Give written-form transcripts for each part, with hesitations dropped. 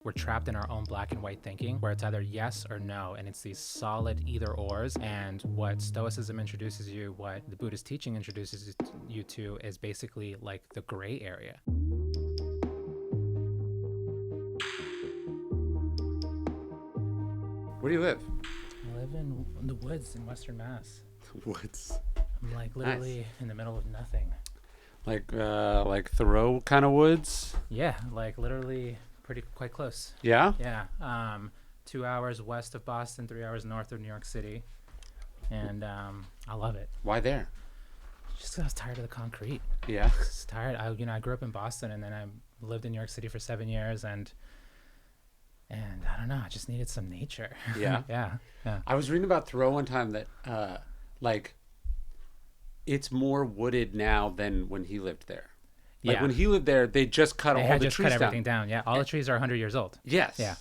We're trapped in our own black and white thinking where it's either yes or no, and it's these solid either ors. And what Stoicism introduces you, what the Buddhist teaching introduces you to, is basically like the gray area. Where do you live? I live in the woods in Western Mass. Woods. I'm like literally in the middle of nothing. Like Thoreau kind of woods? Yeah, like literally quite close. Yeah? Yeah. 2 hours west of Boston, 3 hours north of New York City. And I love it. Why there? Just 'cause I was tired of the concrete. Yeah. Just tired. I grew up in Boston, and then I lived in New York City for 7 years, and I don't know, I just needed some nature. Yeah. Yeah. I was reading about Thoreau one time that it's more wooded now than when he lived there. Like when he lived there, they just cut all the trees down. Everything down. Yeah, all the trees are 100 years old. Yes. Yeah.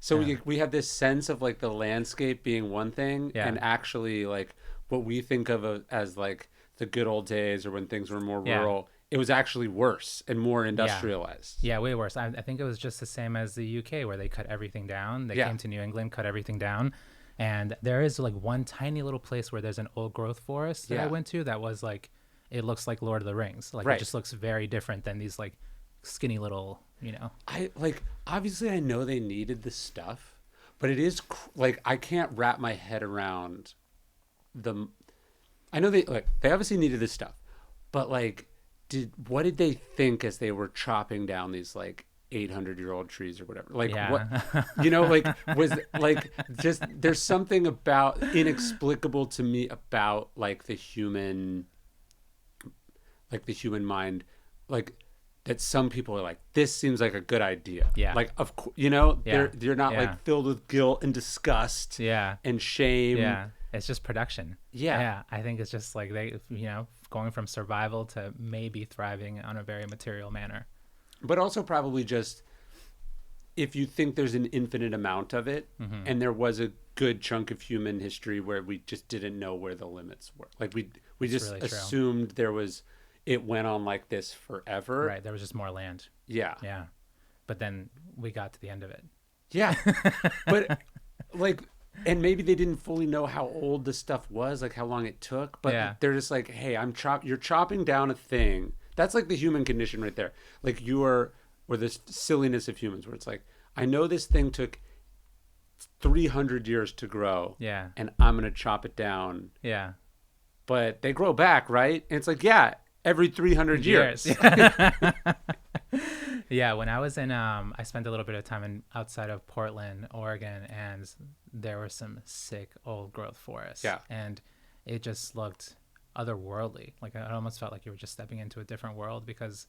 So we have this sense of like the landscape being one thing, and actually like what we think of as like the good old days or when things were more rural, it was actually worse and more industrialized. Yeah, way worse. I think it was just the same as the UK where they cut everything down. They came to New England, cut everything down. And there is like one tiny little place where there's an old growth forest that I went to that was like, it looks like Lord of the Rings. Like it just looks very different than these like skinny little, Obviously I know they needed the stuff, but it is like, I can't wrap my head around I know they obviously needed this stuff, but like, what did they think as they were chopping down these like 800-year-old trees or whatever? Like what, was like, just, there's something about inexplicable to me about like the human mind, like that some people are like, this seems like a good idea. Yeah. Like, of course, they're not like filled with guilt and disgust. Yeah. And shame. Yeah. It's just production. Yeah. Yeah. I think it's just like they, going from survival to maybe thriving on a very material manner. But also probably just, if you think there's an infinite amount of it, and there was a good chunk of human history where we just didn't know where the limits were. Like we just really assumed it went on like this forever. Right. There was just more land. Yeah. Yeah. But then we got to the end of it. Yeah. But like, and maybe they didn't fully know how old the stuff was, like how long it took, but they're just like, hey, you're chopping down a thing. That's like the human condition right there. Like or this silliness of humans where it's like, I know this thing took 300 years to grow. Yeah. And I'm going to chop it down. Yeah. But they grow back, right? And it's like, every 300 years. Yeah, when I was in, I spent a little bit of time outside of Portland, Oregon, and there were some sick old growth forests. Yeah. And it just looked otherworldly. Like I almost felt like you were just stepping into a different world because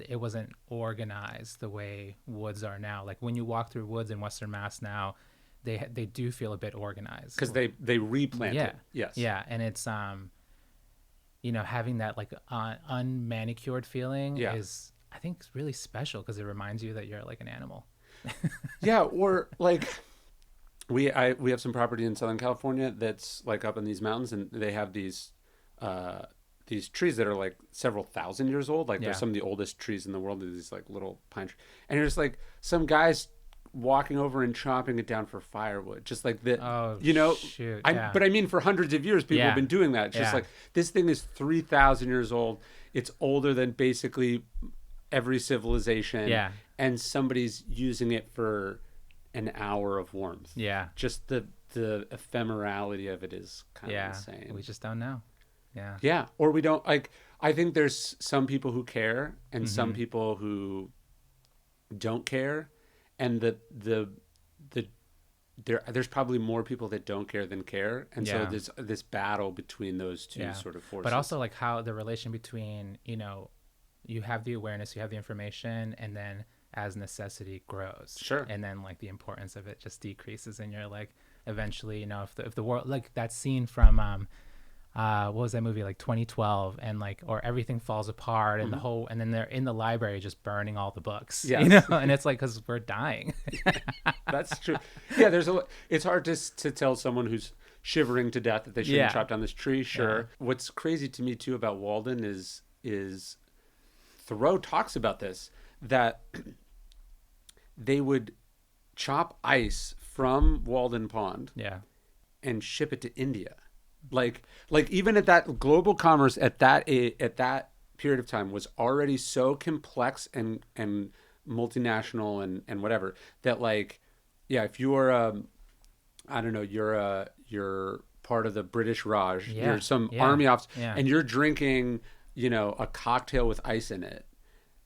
it wasn't organized the way woods are now. Like when you walk through woods in Western Mass now, they do feel a bit organized. Because they replanted. Yeah. Yes. Yeah, and it's having that like unmanicured feeling is, I think, really special because it reminds you that you're like an animal. Yeah, or like we have some property in Southern California that's like up in these mountains, and they have these trees that are like several thousand years old. Like they're some of the oldest trees in the world. These like little pine trees, and there's like some guys walking over and chopping it down for firewood, just like that. Oh, shoot. But I mean, for hundreds of years, people have been doing that. It's just like, this thing is 3,000 years old. It's older than basically every civilization. Yeah. And somebody's using it for an hour of warmth. Yeah. Just the ephemerality of it is kind of insane. We just don't know. Yeah. Yeah. Or we don't, like, I think there's some people who care and some people who don't care. And there's probably more people that don't care than care, and so there's this battle between those two sort of forces. But also like how the relation between you have the awareness, you have the information, and then as necessity grows, and then like the importance of it just decreases, and you're like eventually if the world, like that scene from what was that movie, like 2012, and like, or everything falls apart and and then they're in the library just burning all the books, and it's like, because we're dying. That's true. Yeah, it's hard to tell someone who's shivering to death that they shouldn't chop down this tree. What's crazy to me too about Walden is Thoreau talks about this, that they would chop ice from Walden Pond Yeah. and ship it to India. Like even at that global commerce at that period of time was already so complex and multinational and whatever that like, yeah, if you're I don't know, you're part of the British Raj, you're some army officer, and you're drinking, you know, a cocktail with ice in it.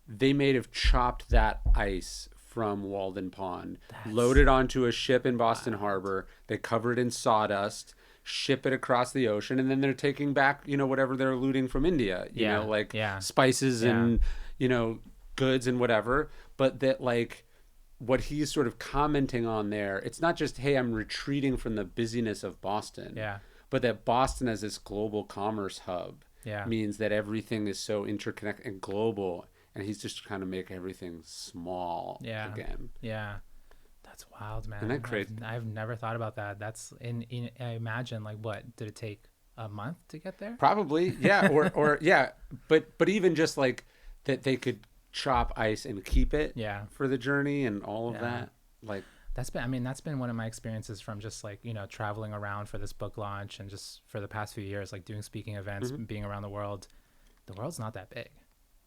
They may have chopped that ice from Walden Pond, loaded onto a ship in Boston Harbor. They cover it in sawdust, ship it across the ocean, and then they're taking back, you know, whatever they're looting from India, you know, like spices and, you know, goods and whatever. But that, like, what he's sort of commenting on there, it's not just, hey, I'm retreating from the busyness of Boston, but that Boston as this global commerce hub means that everything is so interconnected and global. And he's just trying to make everything small again. Yeah. That's wild, man. Isn't that crazy? I've never thought about that. That's I imagine, like, what did it take a month to get there? Probably, yeah. or yeah. But even just like that they could chop ice and keep it for the journey and all of that. Like that's been one of my experiences from just like, you know, traveling around for this book launch and just for the past few years, like doing speaking events, being around the world. The world's not that big.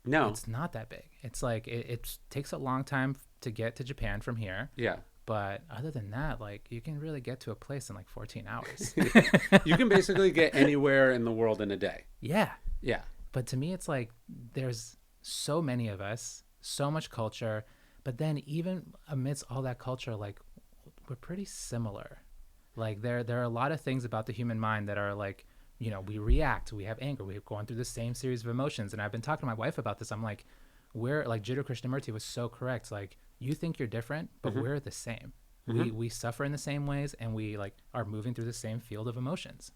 No, it's not that big. It's like it takes a long time to get to Japan from here. Yeah. But other than that, like you can really get to a place in like 14 hours. You can basically get anywhere in the world in a day. Yeah. Yeah. But to me, it's like there's so many of us, so much culture. But then even amidst all that culture, like we're pretty similar. Like there are a lot of things about the human mind that are like, you know, we react, we have anger, we're going through the same series of emotions. And I've been talking to my wife about this. I'm like, we're like Jiddu Krishnamurti was so correct. Like you think you're different, but we're the same. We suffer in the same ways and we like are moving through the same field of emotions.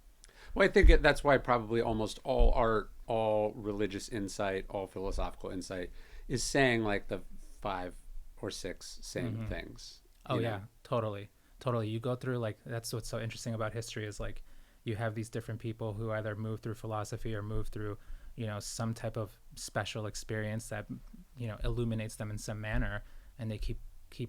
Well, I think that's why probably almost all art, all religious insight, all philosophical insight is saying like the 5 or 6 same things. Oh yeah, totally. You go through like, that's what's so interesting about history is like, you have these different people who either move through philosophy or move through, you know, some type of special experience that, you know, illuminates them in some manner. And they keep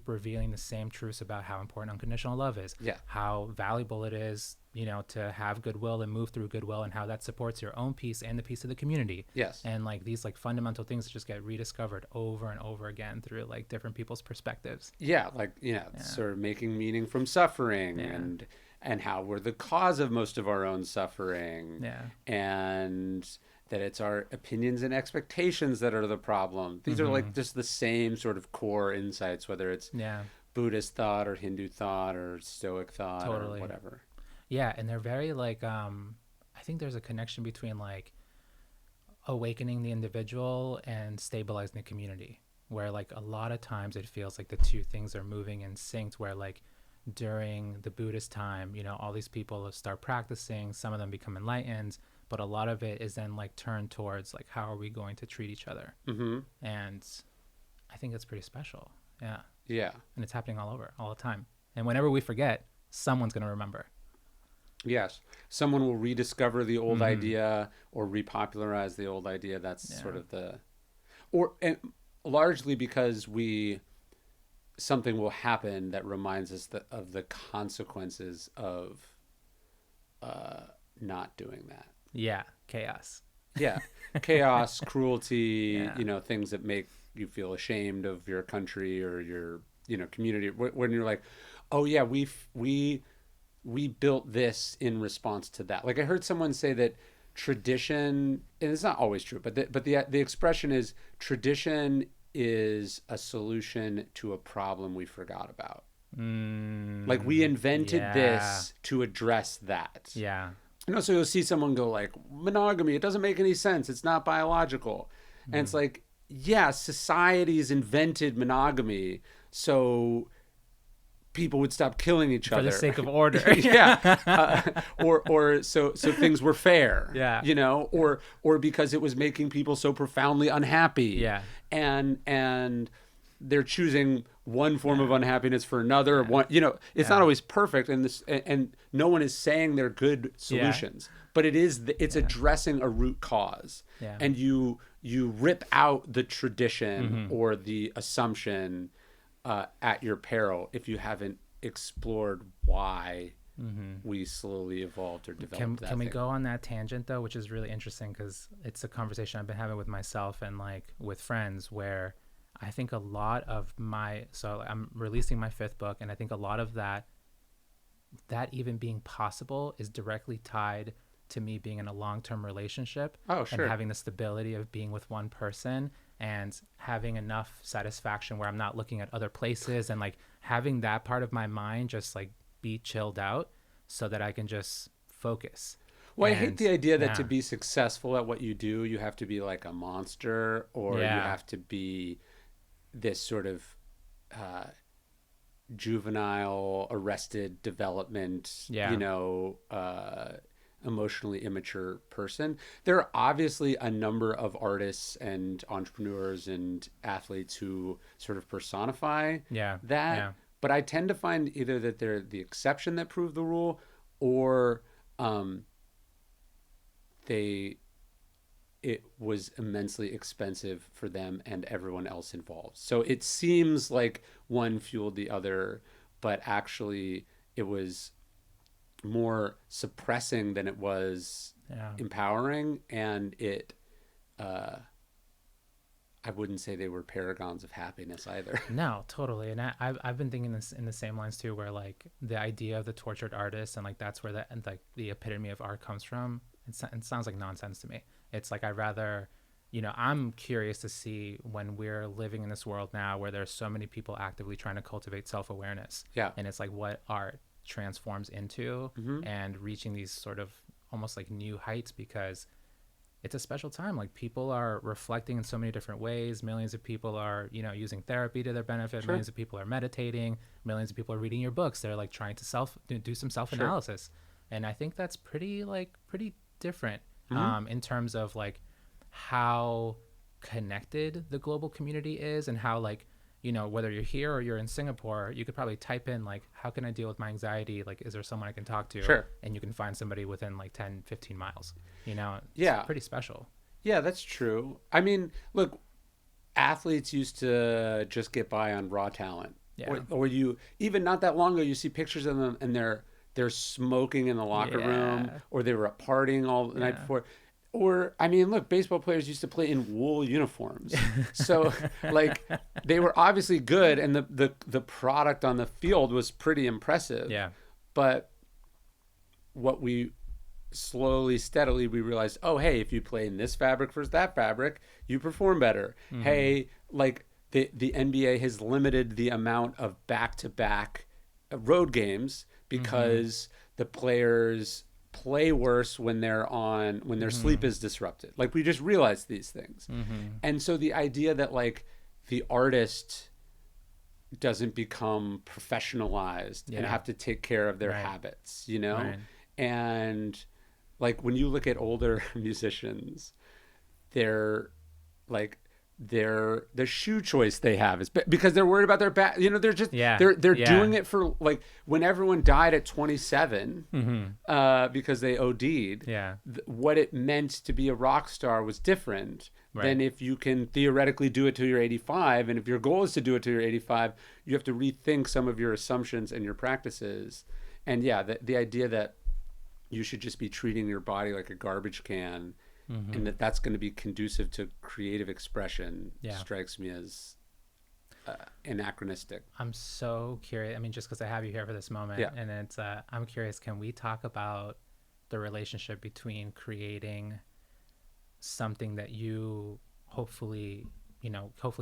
revealing the same truths about how important unconditional love is, how valuable it is, you know, to have goodwill and move through goodwill and how that supports your own peace and the peace of the community. Yes. And like these like fundamental things just get rediscovered over and over again through like different people's perspectives. Yeah. Like, you know, sort of making meaning from suffering and how we're the cause of most of our own suffering. Yeah. And that it's our opinions and expectations that are the problem. These are like just the same sort of core insights, whether it's Buddhist thought or Hindu thought or Stoic thought or whatever. Yeah. And they're very like, I think there's a connection between like awakening the individual and stabilizing the community, where like a lot of times it feels like the two things are moving in sync, where like during the Buddhist time, you know, all these people start practicing, some of them become enlightened, but a lot of it is then like turned towards like, how are we going to treat each other? And I think that's pretty special. Yeah. Yeah. And it's happening all over, all the time. And whenever we forget, someone's going to remember. Yes. Someone will rediscover the old idea or repopularize the old idea. That's sort of and largely because something will happen that reminds us of the consequences of not doing that. Yeah. Chaos. Yeah. Chaos, cruelty, you know, things that make you feel ashamed of your country or your, you know, community. When you're like, oh yeah, we built this in response to that. Like I heard someone say that tradition, and it's not always true, but the expression is tradition is a solution to a problem we forgot about. Like we invented this to address that. Yeah. You know, so you'll see someone go like, monogamy, it doesn't make any sense. It's not biological. And it's like, yeah, society's invented monogamy so people would stop killing each other. For the sake of order. Yeah. Or so things were fair. Yeah. You know, or because it was making people so profoundly unhappy. Yeah. And they're choosing one form of unhappiness for another. One, you know, it's not always perfect, and no one is saying they're good solutions, but it's addressing a root cause. Yeah. And you rip out the tradition or the assumption at your peril if you haven't explored why we slowly evolved or developed that can we thing. go on that tangent though, which is really interesting because it's a conversation I've been having with myself and like with friends, where I think a lot of so I'm releasing my 5th book, and I think a lot of that even being possible is directly tied to me being in a long-term relationship. Oh, sure. And having the stability of being with one person and having enough satisfaction where I'm not looking at other places, and like having that part of my mind just like be chilled out so that I can just focus. Well, I hate the idea that to be successful at what you do, you have to be like a monster, or you have to be this sort of juvenile, arrested development, emotionally immature person. There are obviously a number of artists and entrepreneurs and athletes who sort of personify that. Yeah. But I tend to find either that they're the exception that prove the rule, or it was immensely expensive for them and everyone else involved. So it seems like one fueled the other, but actually it was more suppressing than it was empowering. And I wouldn't say they were paragons of happiness either. No, totally. And I've been thinking this in the same lines too, where like the idea of the tortured artist, and like that's where the epitome of art comes from. It sounds like nonsense to me. It's like, I'd rather, I'm curious to see when we're living in this world now where there's so many people actively trying to cultivate self-awareness. Yeah. And it's like what art transforms into, and reaching these sort of almost like new heights, because it's a special time. Like people are reflecting in so many different ways. Millions of people are, using therapy to their benefit. Sure. Millions of people are meditating. Millions of people are reading your books. They're like trying to do some self-analysis. Sure. And I think that's pretty different in terms of like how connected the global community is, and how like, whether you're here or you're in Singapore, you could probably type in like, how can I deal with my anxiety? Like, is there someone I can talk to? Sure. And you can find somebody within like 10, 15 miles, It's pretty special. Yeah, that's true. I mean, look, athletes used to just get by on raw talent. Yeah. Or you, even not that long ago, you see pictures of them and they're smoking in the locker room, or they were partying all the night before. Or, I mean, look, baseball players used to play in wool uniforms. So, like, they were obviously good, and the product on the field was pretty impressive. Yeah. But what we slowly, steadily, we realized, oh, hey, if you play in this fabric versus that fabric, you perform better. Mm-hmm. Hey, like, the NBA has limited the amount of back-to-back road games because the players play worse when their sleep is disrupted. Like, we just realized these things. And so the idea that like the artist doesn't become professionalized and have to take care of their habits, and like when you look at older musicians, they're like the shoe choice they have is because they're worried about their back. They're just they're doing it for like when everyone died at 27 because they OD'd. Yeah, what it meant to be a rock star was different than if you can theoretically do it till you're 85. And if your goal is to do it till you're 85, you have to rethink some of your assumptions and your practices. And the idea that you should just be treating your body like a garbage can. And that's going to be conducive to creative expression strikes me as anachronistic. I'm so curious. I mean, just because I have you here for this moment, and it's I'm curious. Can we talk about the relationship between creating something that you hopefully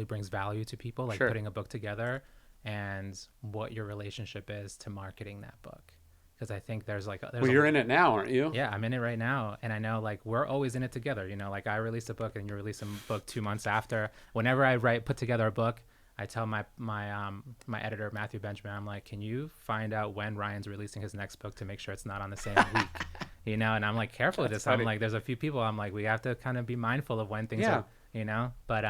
brings value to people, like putting a book together, and what your relationship is to marketing that book? Because I think there's you're in it now, aren't you? Yeah, I'm in it right now. And I know like we're always in it together. Like I released a book and you release a book 2 months after. Whenever I put together a book, I tell my editor, Matthew Benjamin, I'm like, can you find out when Ryan's releasing his next book to make sure it's not on the same week? And I'm like careful with this. Funny. I'm like, there's a few people I'm like, we have to kind of be mindful of when things are, but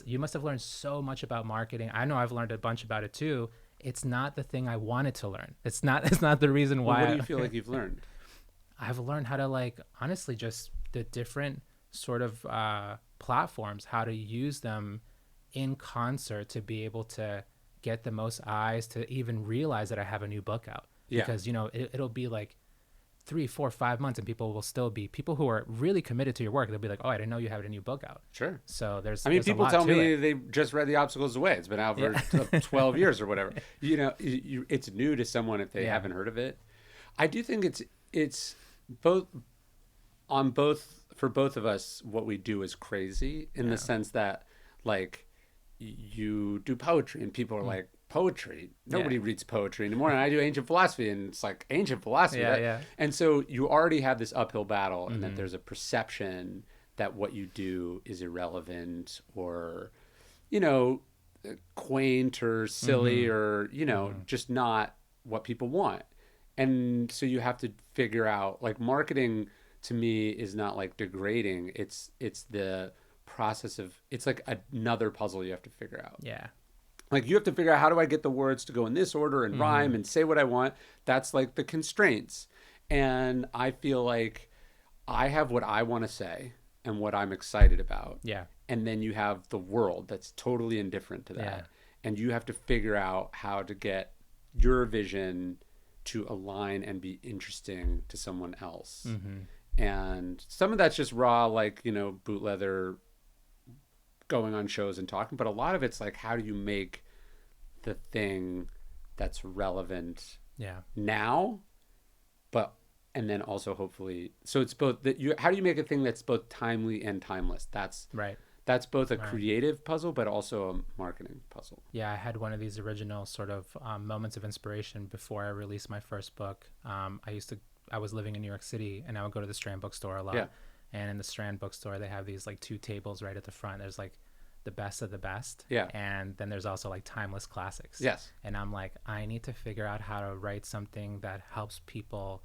you must have learned so much about marketing. I know I've learned a bunch about it too. It's not the thing I wanted to learn. It's not the reason why. What do you feel like you've learned? I've learned how to like, honestly, just the different sort of platforms, how to use them in concert to be able to get the most eyes to even realize that I have a new book out. Yeah. Because, you know, it'll be like 3, 4, 5 months, and people will still be people who are really committed to your work. They'll be like, oh, I didn't know you had a new book out. Sure. So there's, I mean, people tell me it. they just read The Obstacles Away. It's been out for 12 years or whatever. You know, it's new to someone if they haven't heard of it. I do think it's both for both of us. What we do is crazy in the sense that, like, you do poetry and people are like, poetry? Nobody reads poetry anymore. And I do ancient philosophy, and it's like ancient philosophy. And so you already have this uphill battle, and that there's a perception that what you do is irrelevant or, you know, quaint or silly or, you know, just not what people want. And so you have to figure out, like, marketing to me is not like degrading. It's the process of, it's like another puzzle you have to figure out. Yeah. Like, you have to figure out, how do I get the words to go in this order and rhyme and say what I want? That's like the constraints. And I feel like I have what I want to say and what I'm excited about. Yeah. And then you have the world that's totally indifferent to that. Yeah. And you have to figure out how to get your vision to align and be interesting to someone else. And some of that's just raw, like, you know, boot leather, going on shows and talking, but a lot of it's like, how do you make the thing that's relevant now, and then also hopefully, so it's both that you, how do you make a thing that's both timely and timeless? That's both a creative puzzle, but also a marketing puzzle. Yeah, I had one of these original sort of moments of inspiration before I released my first book. I was living in New York City, and I would go to the Strand bookstore a lot. And in the Strand bookstore, they have these like 2 tables right at the front. There's like the best of the best. And then there's also like timeless classics. And I'm like, I need to figure out how to write something that helps people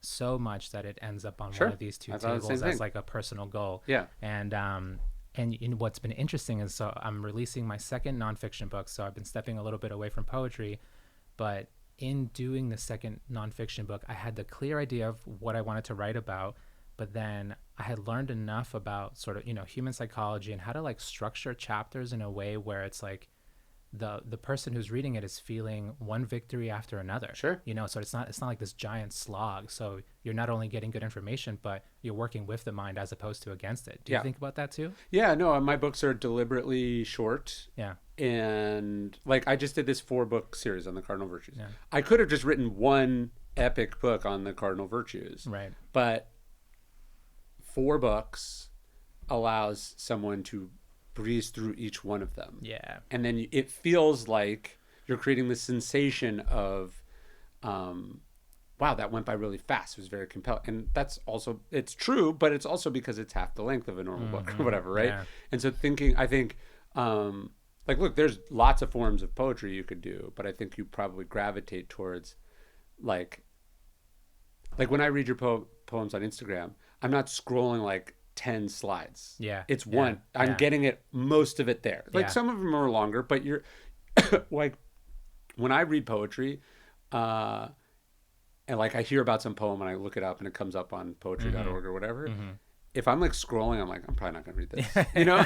so much that it ends up on one of these 2 tables as like a personal goal. And what's been interesting is, so I'm releasing my second nonfiction book. So I've been stepping a little bit away from poetry, but in doing the second nonfiction book, I had the clear idea of what I wanted to write about. But then I had learned enough about sort of, you know, human psychology and how to like structure chapters in a way where it's like the person who's reading it is feeling one victory after another. You know, so it's not like this giant slog. So you're not only getting good information, but you're working with the mind as opposed to against it. Do you think about that too? Yeah, no, my books are deliberately short. And like, I just did this 4-book series on the cardinal virtues. I could have just written one epic book on the cardinal virtues. But 4 books allows someone to breeze through each one of them. And then it feels like you're creating the sensation of, wow, that went by really fast. It was very compelling. And that's also, it's true, but it's also because it's half the length of a normal book or whatever, right? And so I think, like, look, there's lots of forms of poetry you could do, but I think you probably gravitate towards, like when I read your poems on Instagram, I'm not scrolling like 10 slides. It's one. I'm getting it, most of it there. Like, some of them are longer, but you're like, when I read poetry, and like I hear about some poem and I look it up and it comes up on poetry.org or whatever. If I'm like scrolling, I'm like, I'm probably not gonna read this. You know,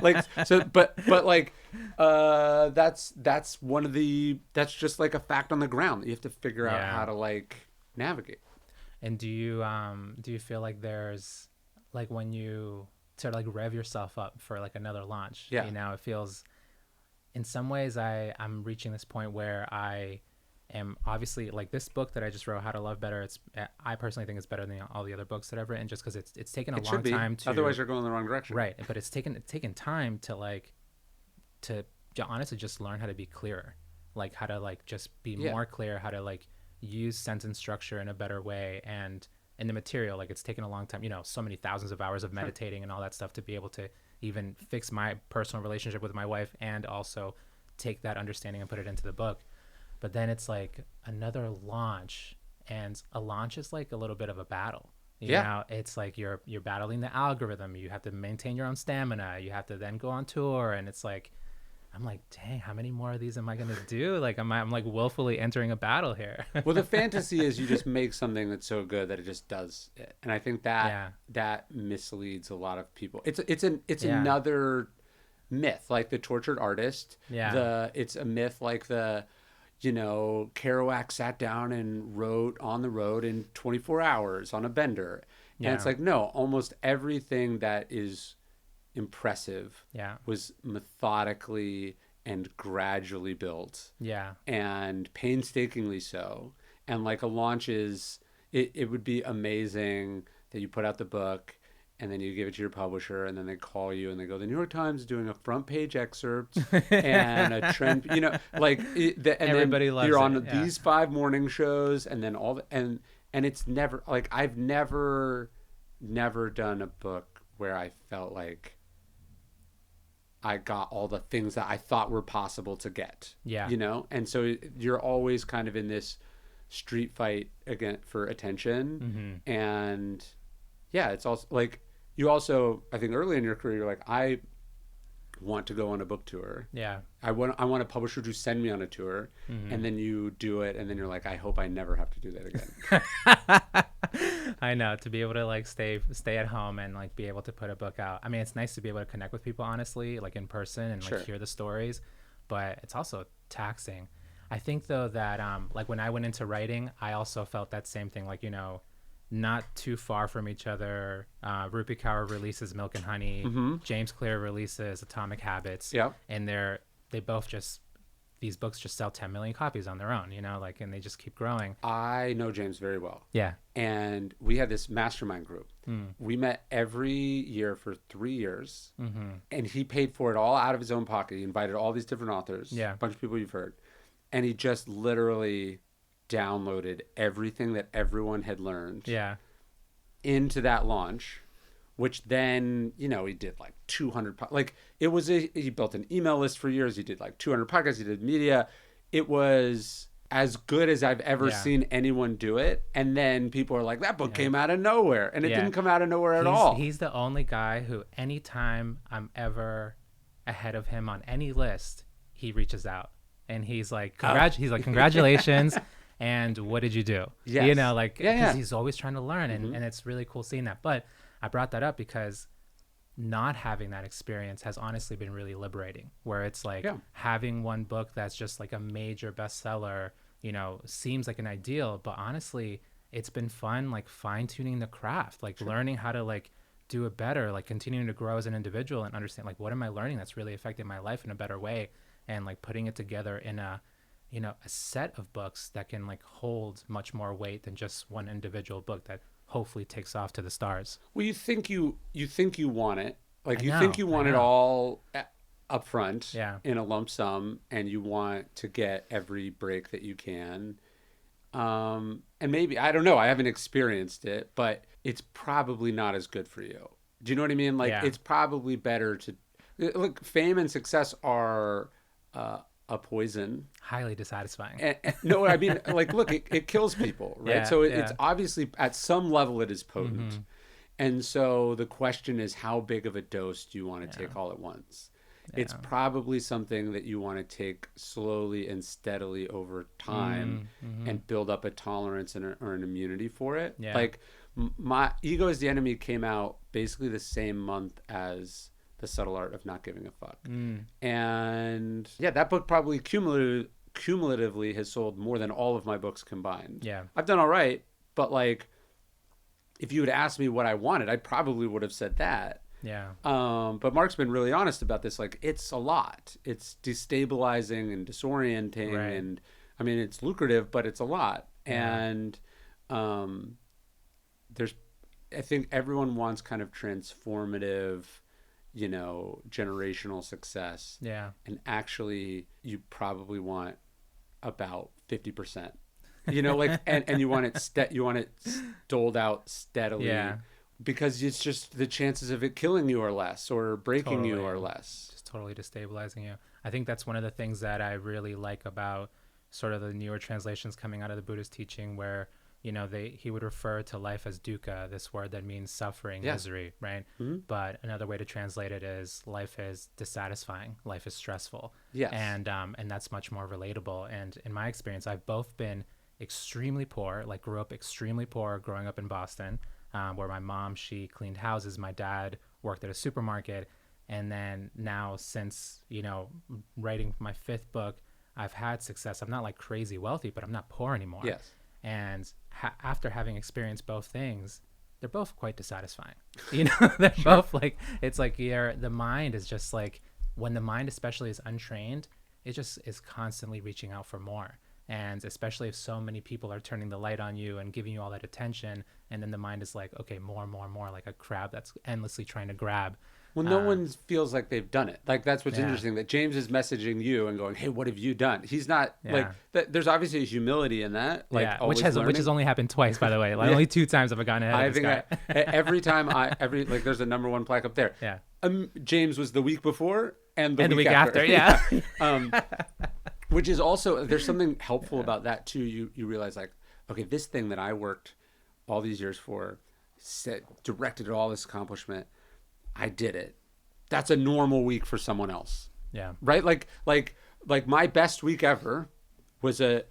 like so. But like, that's one of the, that's just like a fact on the ground that you have to figure out how to like navigate. And do you feel like there's, like, when you sort of like rev yourself up for like another launch, you know, it feels, in some ways I'm reaching this point where I am obviously, like, this book that I just wrote, How to Love Better, I personally think it's better than all the other books that I've written, just because it's taken a long time to, otherwise you're going the wrong direction, but it's taken time to like to honestly just learn how to be clearer, like how to like just be more clear, how to like use sentence structure in a better way. And in the material, like, it's taken a long time, you know, so many thousands of hours of meditating and all that stuff to be able to even fix my personal relationship with my wife, and also take that understanding and put it into the book. But then it's like another launch, and a launch is like a little bit of a battle. You know, it's like you're battling the algorithm. You have to maintain your own stamina. You have to then go on tour, and it's like, I'm like, dang, how many more of these am I going to do? Like, I'm like willfully entering a battle here. Well, the fantasy is you just make something that's so good that it just does it. And I think that that misleads a lot of people. It's another myth, like the tortured artist. It's a myth like the, Kerouac sat down and wrote On the Road in 24 hours on a bender. And it's like, no, almost everything that is impressive was methodically and gradually built. And painstakingly so. And like a launch is, it would be amazing that you put out the book and then you give it to your publisher and then they call you and they go, the New York Times is doing a front page excerpt and a trend, and everybody then loves you're on these 5 morning shows and then and it's never like, I've never done a book where I felt like I got all the things that I thought were possible to get, and so you're always kind of in this street fight again for attention. And it's also like, you also, I think early in your career, you're like, I want to go on a book tour. I want a publisher to send me on a tour. And then you do it. And then you're like, I hope I never have to do that again. I know, to be able to like stay at home and like be able to put a book out. I mean, it's nice to be able to connect with people, honestly, like in person and like hear the stories, but it's also taxing. I think though that like when I went into writing, I also felt that same thing, like, not too far from each other. Rupi Kaur releases Milk and Honey. James Clear releases Atomic Habits. And they both just, these books just sell 10 million copies on their own, like, and they just keep growing. I know James very well. And we had this mastermind group. We met every year for 3 years. And he paid for it all out of his own pocket. He invited all these different authors, a bunch of people you've heard. And he just literally downloaded everything that everyone had learned into that launch, which then, he did like 200, like it was, he built an email list for years. He did like 200 podcasts. He did media. It was as good as I've ever seen anyone do it. And then people are like, that book came out of nowhere. And it didn't come out of nowhere at all. He's the only guy who, anytime I'm ever ahead of him on any list, he reaches out and he's like, congratulations. And what did you do? Because he's always trying to learn, and it's really cool seeing that. But I brought that up because not having that experience has honestly been really liberating, where it's like having one book that's just like a major bestseller, seems like an ideal, but honestly, it's been fun, like fine-tuning the craft, like learning how to like do it better, like continuing to grow as an individual and understand like, what am I learning that's really affecting my life in a better way, and like putting it together in a set of books that can like hold much more weight than just one individual book that hopefully takes off to the stars. Well, you think you want it, like you think you want it all up front in a lump sum, and you want to get every break that you can. And maybe, I don't know, I haven't experienced it, but it's probably not as good for you. Do you know what I mean? Like it's probably better to look, fame and success are a poison, highly dissatisfying. No, I mean, like, look, it kills people, right? So it's obviously at some level it is potent. And so the question is, how big of a dose do you want to take all at once? It's probably something that you want to take slowly and steadily over time and build up a tolerance or an immunity for it. Like my Ego is the Enemy came out basically the same month as The Subtle Art of Not Giving a Fuck. And that book probably cumulatively has sold more than all of my books combined. I've done all right, but like, if you had asked me what I wanted, I probably would have said that. But Mark's been really honest about this. Like, it's a lot. It's destabilizing and disorienting. And I mean, it's lucrative, but it's a lot. And I think everyone wants kind of transformative, generational success. And actually, you probably want about 50%. Like, and you want it doled out steadily. Because it's just the chances of it killing you are less, or breaking you are less. Just totally destabilizing you. I think that's one of the things that I really like about sort of the newer translations coming out of the Buddhist teaching, where he would refer to life as dukkha, this word that means suffering, misery, right? But another way to translate it is life is dissatisfying, life is stressful. And that's much more relatable. And in my experience, I've both been extremely poor, like grew up extremely poor growing up in Boston, where my mom, she cleaned houses, my dad worked at a supermarket, And then now, since, writing my fifth book, I've had success. I'm not like crazy wealthy, but I'm not poor anymore. Yes. And after having experienced both things, they're both quite dissatisfying. They're both like, it's like the mind is just like, when the mind especially is untrained, it just is constantly reaching out for more. And especially if so many people are turning the light on you and giving you all that attention, and then the mind is like, okay, more, like a crab that's endlessly trying to grab. Well, no one feels like they've done it. Like, that's what's interesting, that James is messaging you and going, hey, what have you done? He's not like, there's obviously a humility in that. Like, which has only happened twice, by the way. Like, only 2 times have I gotten ahead of this guy. Every time like, there's a number 1 plaque up there. Yeah. James was the week before and the week after. Yeah. Which is also, there's something helpful about that too. You realize, like, okay, this thing that I worked all these years for, directed at all this accomplishment, I did it. That's a normal week for someone else. Yeah. Right? Like my best week ever was a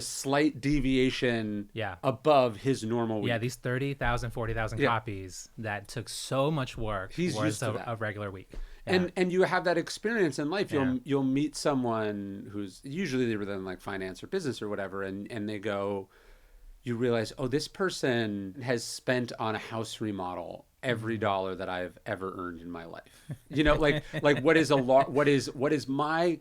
slight deviation above his normal week. Yeah, these 30,000, 40,000 copies that took so much work was a regular week. Yeah. And you have that experience in life. You'll meet someone who's usually they were in like finance or business or whatever, and they go, you realize, oh, this person has spent on a house remodel every dollar that I've ever earned in my life. Like what is my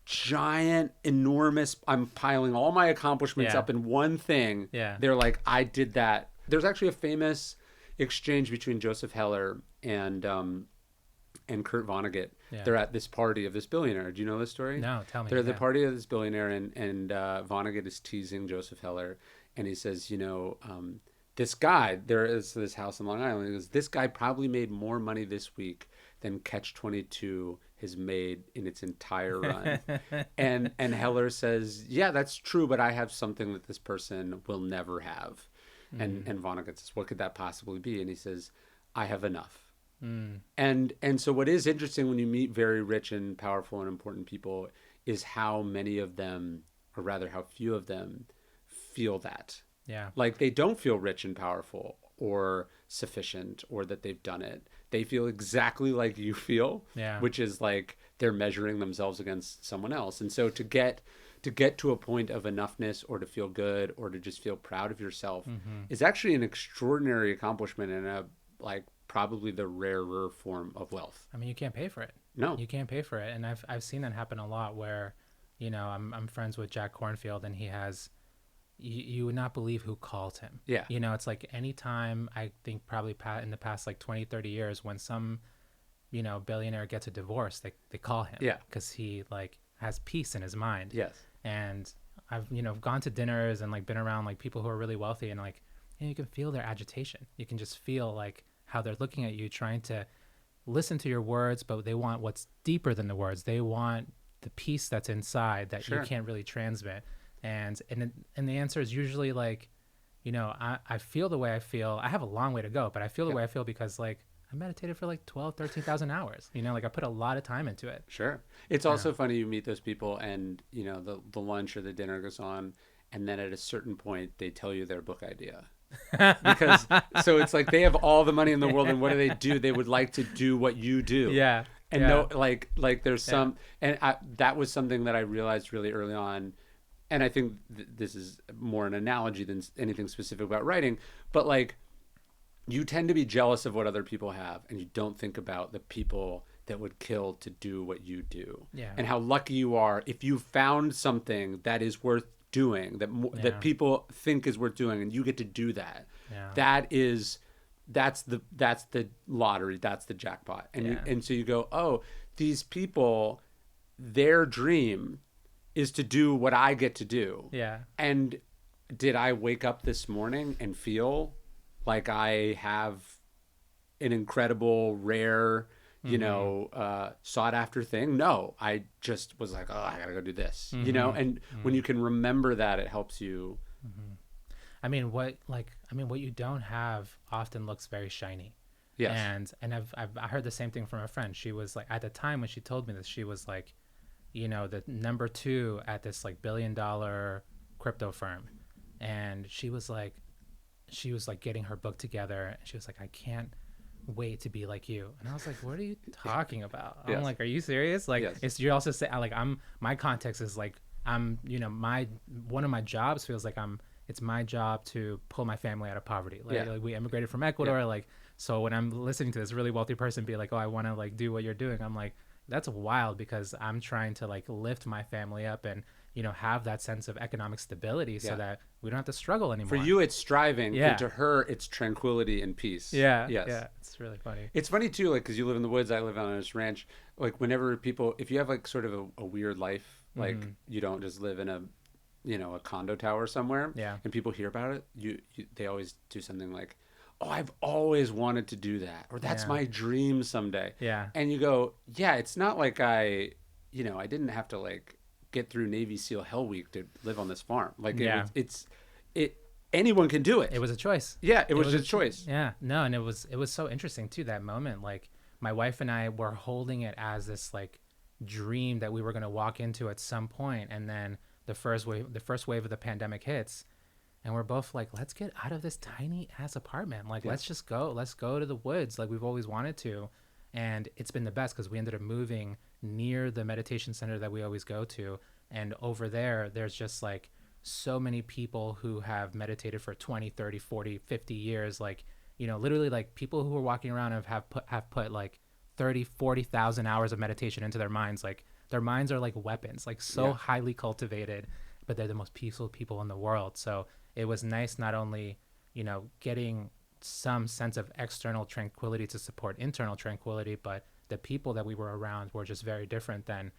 giant, enormous, I'm piling all my accomplishments up in one thing. Yeah. They're like, I did that. There's actually a famous exchange between Joseph Heller and Kurt Vonnegut. Yeah. They're at this party of this billionaire. Do you know this story? No, tell me. They're at the party of this billionaire, and Vonnegut is teasing Joseph Heller, and he says, this guy, there is this house in Long Island. He goes, this guy probably made more money this week than Catch 22 has made in its entire run. and Heller says, yeah, that's true, but I have something that this person will never have. And Vonnegut says, what could that possibly be? And he says, I have enough. And so what is interesting when you meet very rich and powerful and important people is how many of them, or rather how few of them, feel that. Yeah. Like they don't feel rich and powerful or sufficient or that they've done it. They feel exactly like you feel, which is like they're measuring themselves against someone else. And so to get to a point of enoughness or to feel good or to just feel proud of yourself is actually an extraordinary accomplishment and a like probably the rarer form of wealth. I mean, you can't pay for it. No, you can't pay for it. And I've seen that happen a lot where, I'm friends with Jack Kornfield, and he has, you would not believe who called him. Yeah. It's like anytime, I think probably in the past like 20, 30 years, when some, billionaire gets a divorce, they call him. Yeah. Because he like has peace in his mind. Yes. And I've, gone to dinners and like been around like people who are really wealthy, and like, you can feel their agitation. You can just feel like how they're looking at you, trying to listen to your words, but they want what's deeper than the words. They want the peace that's inside that you can't really transmit. And the answer is usually like, I feel the way I feel. I have a long way to go, but I feel the way I feel because like I meditated for like 12, 13,000 hours. Like I put a lot of time into it. Sure. It's also funny you meet those people and, the lunch or the dinner goes on, and then at a certain point they tell you their book idea. Because so it's like they have all the money in the world, and what do? They would like to do what you do. Yeah. And no, like there's some, and that was something that I realized really early on. And I think this is more an analogy than anything specific about writing, but like you tend to be jealous of what other people have, and you don't think about the people that would kill to do what you do. Yeah. And how lucky you are if you found something that is worth doing, that people think is worth doing, and you get to do that. That's the lottery, that's the jackpot. And so you go, oh, these people, their dream is to do what I get to do. Yeah. And did I wake up this morning and feel like I have an incredible, rare, sought after thing? No, I just was like, oh, I gotta go do this, and when you can remember that, it helps you. I mean, what you don't have often looks very shiny. Yes. And I heard the same thing from a friend. She was like, at the time when she told me this, she was like, the number 2 at this like $1 billion crypto firm. And she was like getting her book together. And she was like, I can't wait to be like you. And I was like, what are you talking about? I'm Yes. like, are you serious? Like, Yes. it's, you're also saying, like, my context is like, one of my jobs feels like it's my job to pull my family out of poverty. Like we immigrated from Ecuador. Yeah. Like, so when I'm listening to this really wealthy person be like, oh, I want to like do what you're doing, I'm like, that's wild, because I'm trying to like lift my family up and, have that sense of economic stability so Yeah. that we don't have to struggle anymore. For you, it's striving, Yeah. and to her, it's tranquility and peace. Yeah. Yes. Yeah. It's really funny. It's funny too, like, because you live in the woods, I live on this ranch. Like, whenever people, if you have like sort of a weird life, like you don't just live in a condo tower somewhere, Yeah. and people hear about it, they always do something like, "Oh, I've always wanted to do that," or "That's Yeah. my dream someday." Yeah. And you go, "Yeah, it's not like I didn't have to like get through Navy SEAL Hell Week to live on this farm. Like, Yeah. it anyone can do it. It was a choice. Yeah, it was a choice. Yeah. No, and it was so interesting too, that moment. Like, my wife and I were holding it as this like dream that we were going to walk into at some point, and then the first wave of the pandemic hits, and we're both like, let's get out of this tiny ass apartment. Like, let's go to the woods like we've always wanted to. And it's been the best, because we ended up moving near the meditation center that we always go to. And over there's just like so many people who have meditated for 20, 30, 40, 50 years. Like, literally like people who are walking around have put like 30, 40,000 hours of meditation into their minds. Like, their minds are like weapons, like so highly cultivated, but they're the most peaceful people in the world. So it was nice, not only, getting some sense of external tranquility to support internal tranquility, but the people that we were around were just very different than,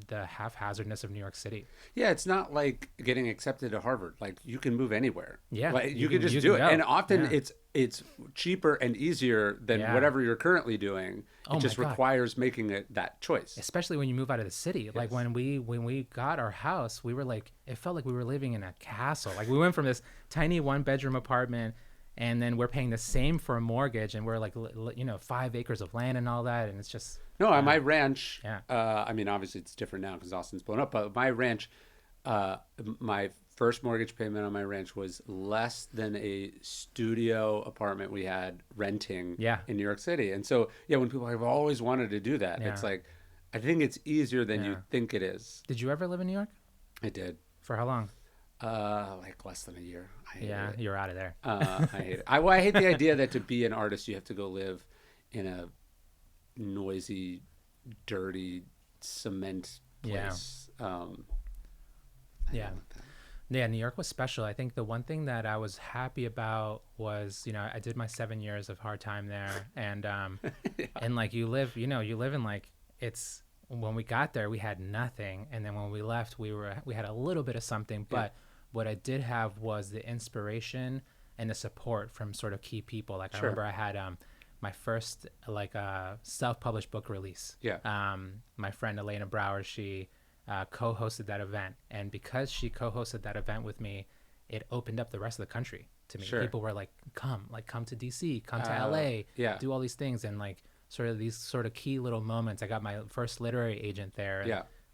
the haphazardness of New York City. Yeah, it's not like getting accepted to Harvard. Like, you can move anywhere. Yeah, like, you can just do it. go. And often Yeah. it's cheaper and easier than whatever you're currently doing. Oh it just my God. requires making that choice. Especially when you move out of the city. Like, when we got our house, we were like, it felt like we were living in a castle. Like, we went from this tiny 1-bedroom apartment, and then we're paying the same for a mortgage, and we're like, 5 acres of land and all that, and it's just No, on my ranch, Yeah. I mean, obviously it's different now because Austin's blown up, but my ranch, my first mortgage payment on my ranch was less than a studio apartment we had renting in New York City. And so, when people have always wanted to do that, it's like, I think it's easier than you think it is. Did you ever live in New York? I did. For how long? Like less than a year. I hated it. You're out of there. I hate it. I hate the idea that to be an artist, you have to go live in a noisy, dirty cement place. Yeah, New York was special. I think the one thing that I was happy about was, I did my 7 years of hard time there, and and like you live in like, it's, when we got there we had nothing, and then when we left we had a little bit of something, but what I did have was the inspiration and the support from sort of key people. Like, I remember I had my first like self-published book release. My friend Elena Brower, she co-hosted that event, and because she co-hosted that event with me, it opened up the rest of the country to me. People were like, come to DC, come to LA, do all these things, and like sort of these sort of key little moments. I got my first literary agent there,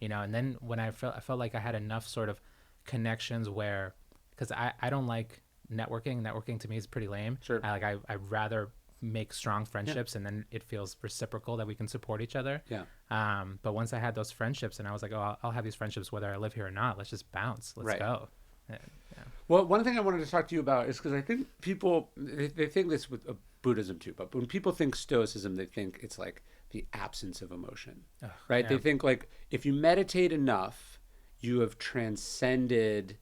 and, and then when I felt like I had enough sort of connections where, because I don't like networking to me is pretty lame. I'd rather make strong friendships, and then it feels reciprocal that we can support each other. But once I had those friendships, and I was like, oh, I'll have these friendships whether I live here or not. Let's just bounce. Let's go. Well, one thing I wanted to talk to you about is because I think people, they think this with Buddhism too, but when people think Stoicism, they think it's like the absence of emotion, right? They think like, if you meditate enough, you have transcended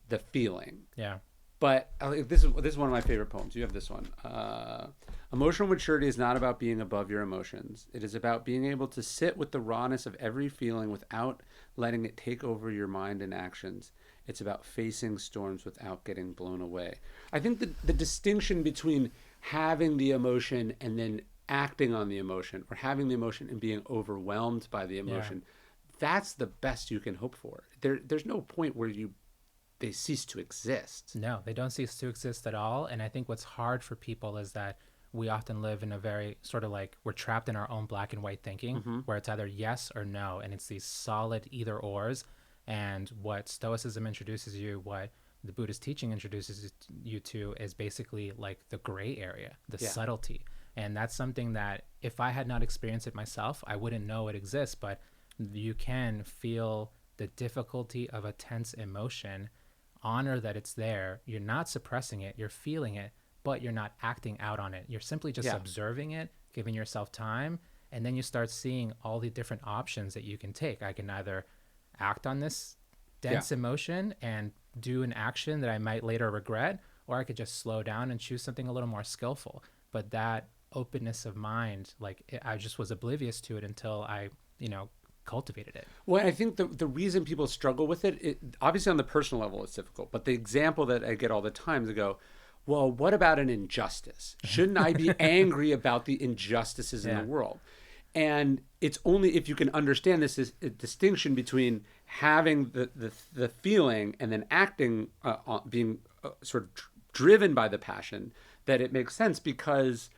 the feeling. But this is one of my favorite poems. You have this one. Emotional maturity is not about being above your emotions. It is about being able to sit with the rawness of every feeling without letting it take over your mind and actions. It's about facing storms without getting blown away. I think the distinction between having the emotion and then acting on the emotion, or having the emotion and being overwhelmed by the emotion, that's the best you can hope for. There's no point where they cease to exist. No, they don't cease to exist at all. And I think what's hard for people is that we often live in a very sort of like, we're trapped in our own black and white thinking, where it's either yes or no, and it's these solid either ors. And what Stoicism introduces you, what the Buddhist teaching introduces you to is basically like the gray area, the subtlety. And that's something that if I had not experienced it myself, I wouldn't know it exists. But you can feel the difficulty of a tense emotion, honor that it's there. You're not suppressing it, you're feeling it, but you're not acting out on it. You're simply just observing it, giving yourself time. And then you start seeing all the different options that you can take. I can either act on this dense emotion and do an action that I might later regret, or I could just slow down and choose something a little more skillful. But that openness of mind, like I just was oblivious to it until I, cultivated it. Well, I think the reason people struggle with it, obviously on the personal level, it's difficult. But the example that I get all the time is go, well, what about an injustice? Shouldn't I be angry about the injustices in the world? And it's only if you can understand this is a distinction between having the feeling and then acting, being sort of driven by the passion, that it makes sense. Because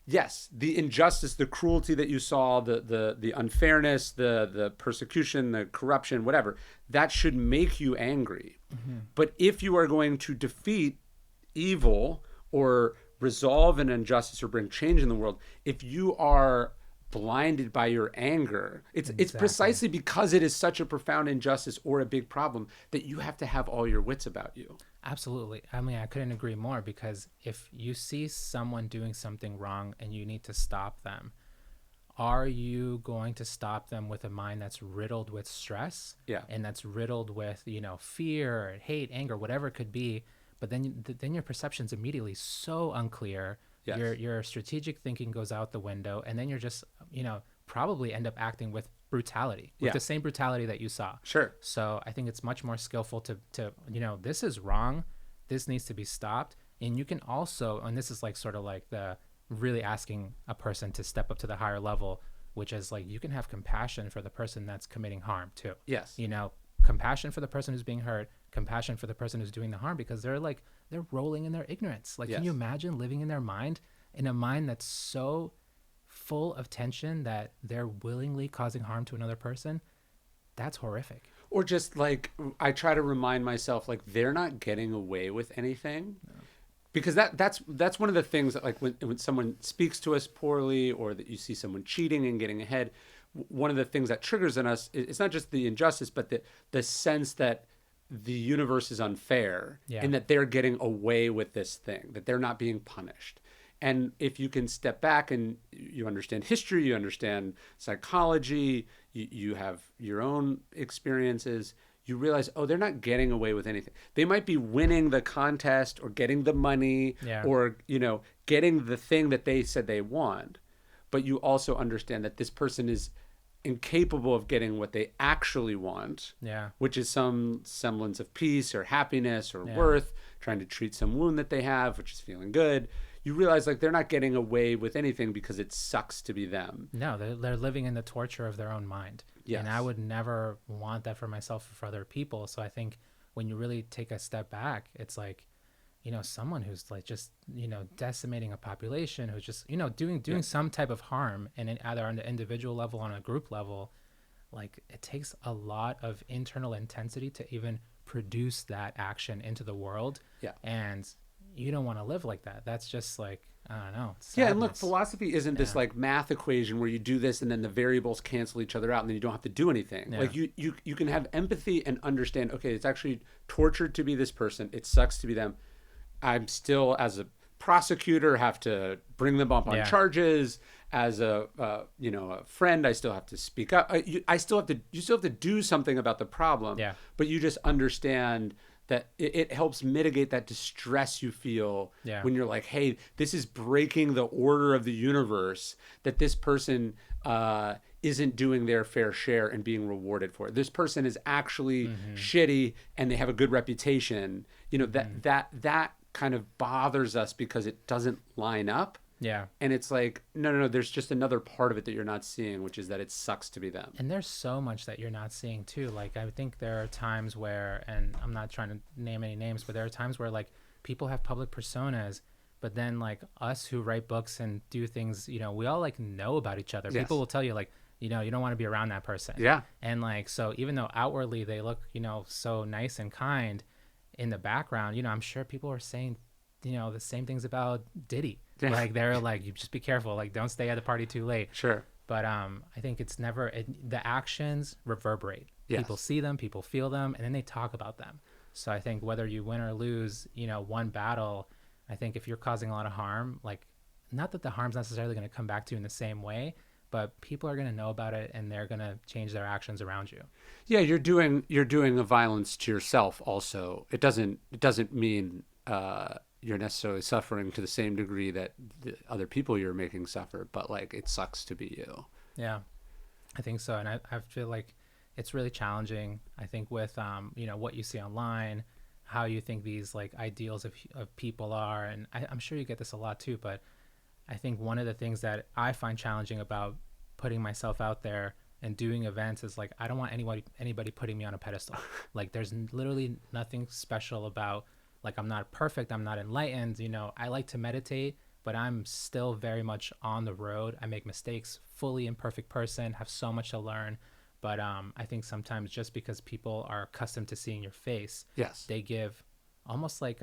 yes, the injustice, the cruelty that you saw, the unfairness, the persecution, the corruption, whatever, that should make you angry. Mm-hmm. But if you are going to defeat evil or resolve an injustice or bring change in the world, if you are blinded by your anger, it's precisely because it is such a profound injustice or a big problem that you have to have all your wits about you. Absolutely. I mean, I couldn't agree more, because if you see someone doing something wrong and you need to stop them, are you going to stop them with a mind that's riddled with stress? Yeah. And that's riddled with, fear, hate, anger, whatever it could be. But then your perception's immediately so unclear. Yes. Your strategic thinking goes out the window, and then you're just, probably end up acting with brutality, with the same brutality that you saw. Sure. So I think it's much more skillful to this is wrong, this needs to be stopped. And you can also, and this is like sort of like the really asking a person to step up to the higher level, which is like you can have compassion for the person that's committing harm too. Yes. Compassion for the person who's being hurt, compassion for the person who's doing the harm, because they're rolling in their ignorance. Like, can you imagine living in their mind, in a mind that's so full of tension that they're willingly causing harm to another person? That's horrific. Or just like, I try to remind myself, like, they're not getting away with anything. No. Because that's one of the things that, like, when someone speaks to us poorly, or that you see someone cheating and getting ahead, one of the things that triggers in us, it's not just the injustice, but the sense that the universe is unfair, and that they're getting away with this thing, that they're not being punished. And if you can step back and you understand history, you understand psychology, you have your own experiences, you realize, oh, they're not getting away with anything. They might be winning the contest or getting the money or, getting the thing that they said they want. But you also understand that this person is incapable of getting what they actually want, which is some semblance of peace or happiness or worth, trying to treat some wound that they have, which is feeling good. You realize, like, they're not getting away with anything because it sucks to be them. No, they're living in the torture of their own mind. Yes. And I would never want that for myself or for other people. So I think when you really take a step back, it's like, someone who's like just, decimating a population, who's just, doing some type of harm, and either on the individual level, on a group level, like, it takes a lot of internal intensity to even produce that action into the world. Yeah. And you don't want to live like that. That's just like, I don't know. Sadness. Yeah. And look, philosophy isn't this like math equation where you do this and then the variables cancel each other out and then you don't have to do anything. Yeah. Like you can have empathy and understand, okay, it's actually torture to be this person. It sucks to be them. I'm still, as a prosecutor, have to bring them up on charges. As a friend, I still have to speak up. You still have to do something about the problem. Yeah. But you just understand that it helps mitigate that distress you feel when you're like, hey, this is breaking the order of the universe, that this person isn't doing their fair share and being rewarded for it. This person is actually shitty and they have a good reputation. That kind of bothers us because it doesn't line up. Yeah. And it's like, no, there's just another part of it that you're not seeing, which is that it sucks to be them. And there's so much that you're not seeing too. Like, I think there are times where, and I'm not trying to name any names, but there are times where like people have public personas, but then like us who write books and do things, we all like know about each other. Yes. People will tell you like, you don't want to be around that person. Yeah. And like, so even though outwardly they look, so nice and kind, in the background, I'm sure people are saying, the same things about Diddy. Yeah. Like they're like, you just be careful, like don't stay at the party too late. Sure. But I think it's never the actions reverberate. Yes. People see them, people feel them, and then they talk about them. So I think whether you win or lose, one battle, I think if you're causing a lot of harm, like not that the harm's necessarily going to come back to you in the same way, but people are going to know about it and they're going to change their actions around you. Yeah, you're doing a violence to yourself also. It doesn't mean you're necessarily suffering to the same degree that the other people you're making suffer, but like it sucks to be you. Yeah, I think so. And I feel like it's really challenging, I think, with what you see online, how you think these like ideals of people are. And I'm sure you get this a lot too, but I think one of the things that I find challenging about putting myself out there and doing events is like I don't want anybody putting me on a pedestal. Like there's literally nothing special about, like, I'm not perfect, I'm not enlightened, I like to meditate, but I'm still very much on the road. I make mistakes, fully imperfect person, have so much to learn. But I think sometimes just because people are accustomed to seeing your face, yes, they give almost like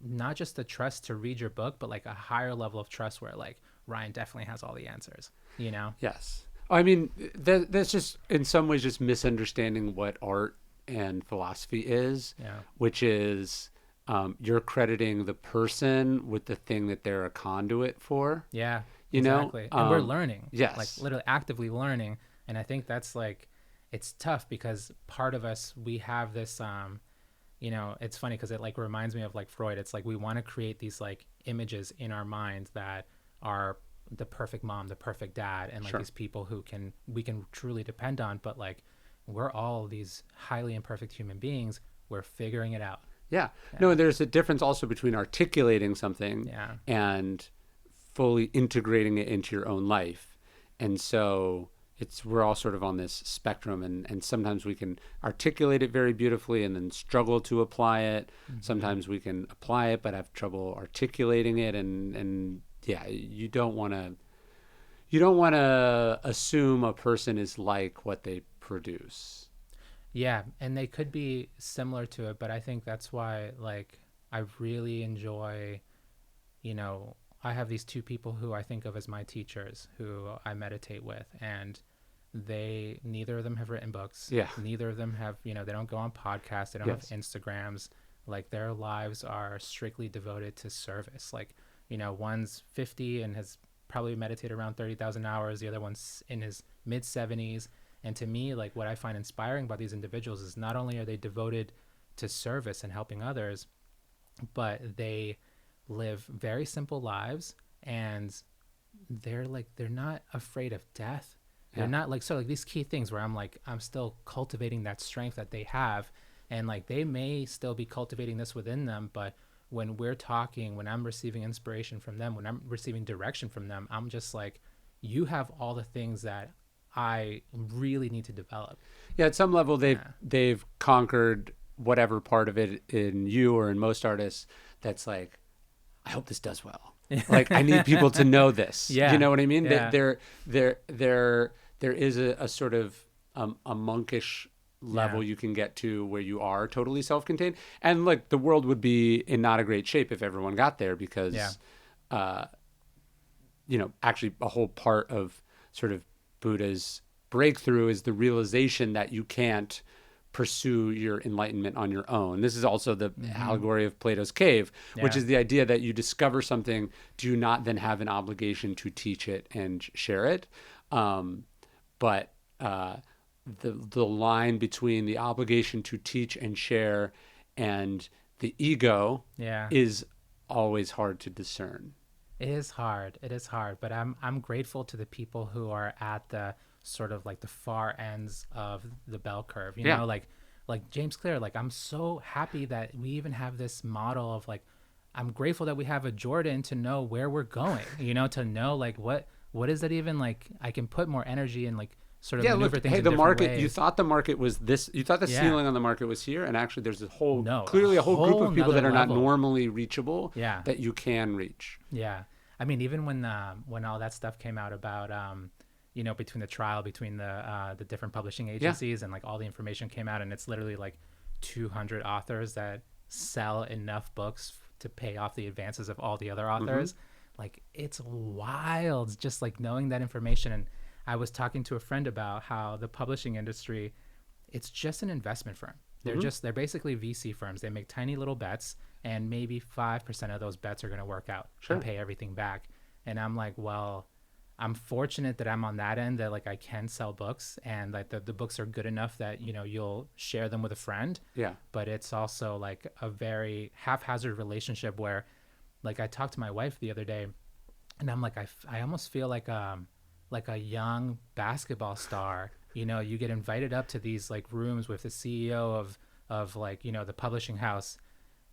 not just the trust to read your book, but like a higher level of trust where like Ryan definitely has all the answers, Yes. I mean, that's just in some ways just misunderstanding what art and philosophy is, which is you're crediting the person with the thing that they're a conduit for. Yeah, exactly. And we're learning. Yes. Like literally actively learning. And I think that's like, it's tough because part of us, we have this, it's funny because it like reminds me of like Freud. It's like we want to create these like images in our minds that are the perfect mom, the perfect dad, and like these people who we can truly depend on. But like we're all these highly imperfect human beings. We're figuring it out. Yeah. No, there's a difference also between articulating something and fully integrating it into your own life. And so we're all sort of on this spectrum, and sometimes we can articulate it very beautifully and then struggle to apply it. Mm-hmm. Sometimes we can apply it but have trouble articulating it, and yeah, you don't want to assume a person is like what they produce. Yeah, and they could be similar to it, but I think that's why like I really enjoy, I have these two people who I think of as my teachers who I meditate with, and neither of them have written books. Yeah. Neither of them have, they don't go on podcasts. They don't have Instagrams. Like their lives are strictly devoted to service. Like, one's 50 and has probably meditated around 30,000 hours. The other one's in his mid 70s. And to me, like what I find inspiring about these individuals is not only are they devoted to service and helping others, but they live very simple lives, and they're not afraid of death. They're not like, so like these key things where I'm still cultivating that strength that they have, and like they may still be cultivating this within them, but when we're talking, when I'm receiving inspiration from them, when I'm receiving direction from them, I'm just like, you have all the things that I really need to develop. Yeah, at some level they've conquered whatever part of it in you or in most artists that's like, I hope this does well. Like I need people to know this. Yeah. You know what I mean? Yeah. There is a sort of a monkish level you can get to where you are totally self-contained, and like the world would be in not a great shape if everyone got there, because actually a whole part of sort of Buddha's breakthrough is the realization that you can't pursue your enlightenment on your own. This is also the allegory of Plato's cave, which is the idea that you discover something, do you not then have an obligation to teach it and share it? But the line between the obligation to teach and share and the ego is always hard to discern. It is hard, but I'm grateful to the people who are at the sort of like the far ends of the bell curve, you know, like James Clear. Like I'm so happy that we even have this model of like, I'm grateful that we have a Jordan to know where we're going, to know like what is it even like. I can put more energy and like sort of maneuver things in the different market ways. You thought the market was this, you thought the ceiling on the market was here, and actually there's clearly a whole group of people that are not normally reachable that you can reach. I mean, even when all that stuff came out about between the trial between the different publishing agencies and like all the information came out, and it's literally like 200 authors that sell enough books to pay off the advances of all the other authors. Like, it's wild just like knowing that information. And I was talking to a friend about how the publishing industry, it's just an investment firm. They're basically VC firms. They make tiny little bets, and maybe 5% of those bets are going to work out and pay everything back. And I'm like, well, I'm fortunate that I'm on that end, that like I can sell books, and like the books are good enough that, you know, you'll share them with a friend. Yeah. But it's also like a very haphazard relationship where, like, I talked to my wife the other day, and I'm like, I almost feel like a young basketball star. You know, you get invited up to these like rooms with the CEO of like, you know, the publishing house,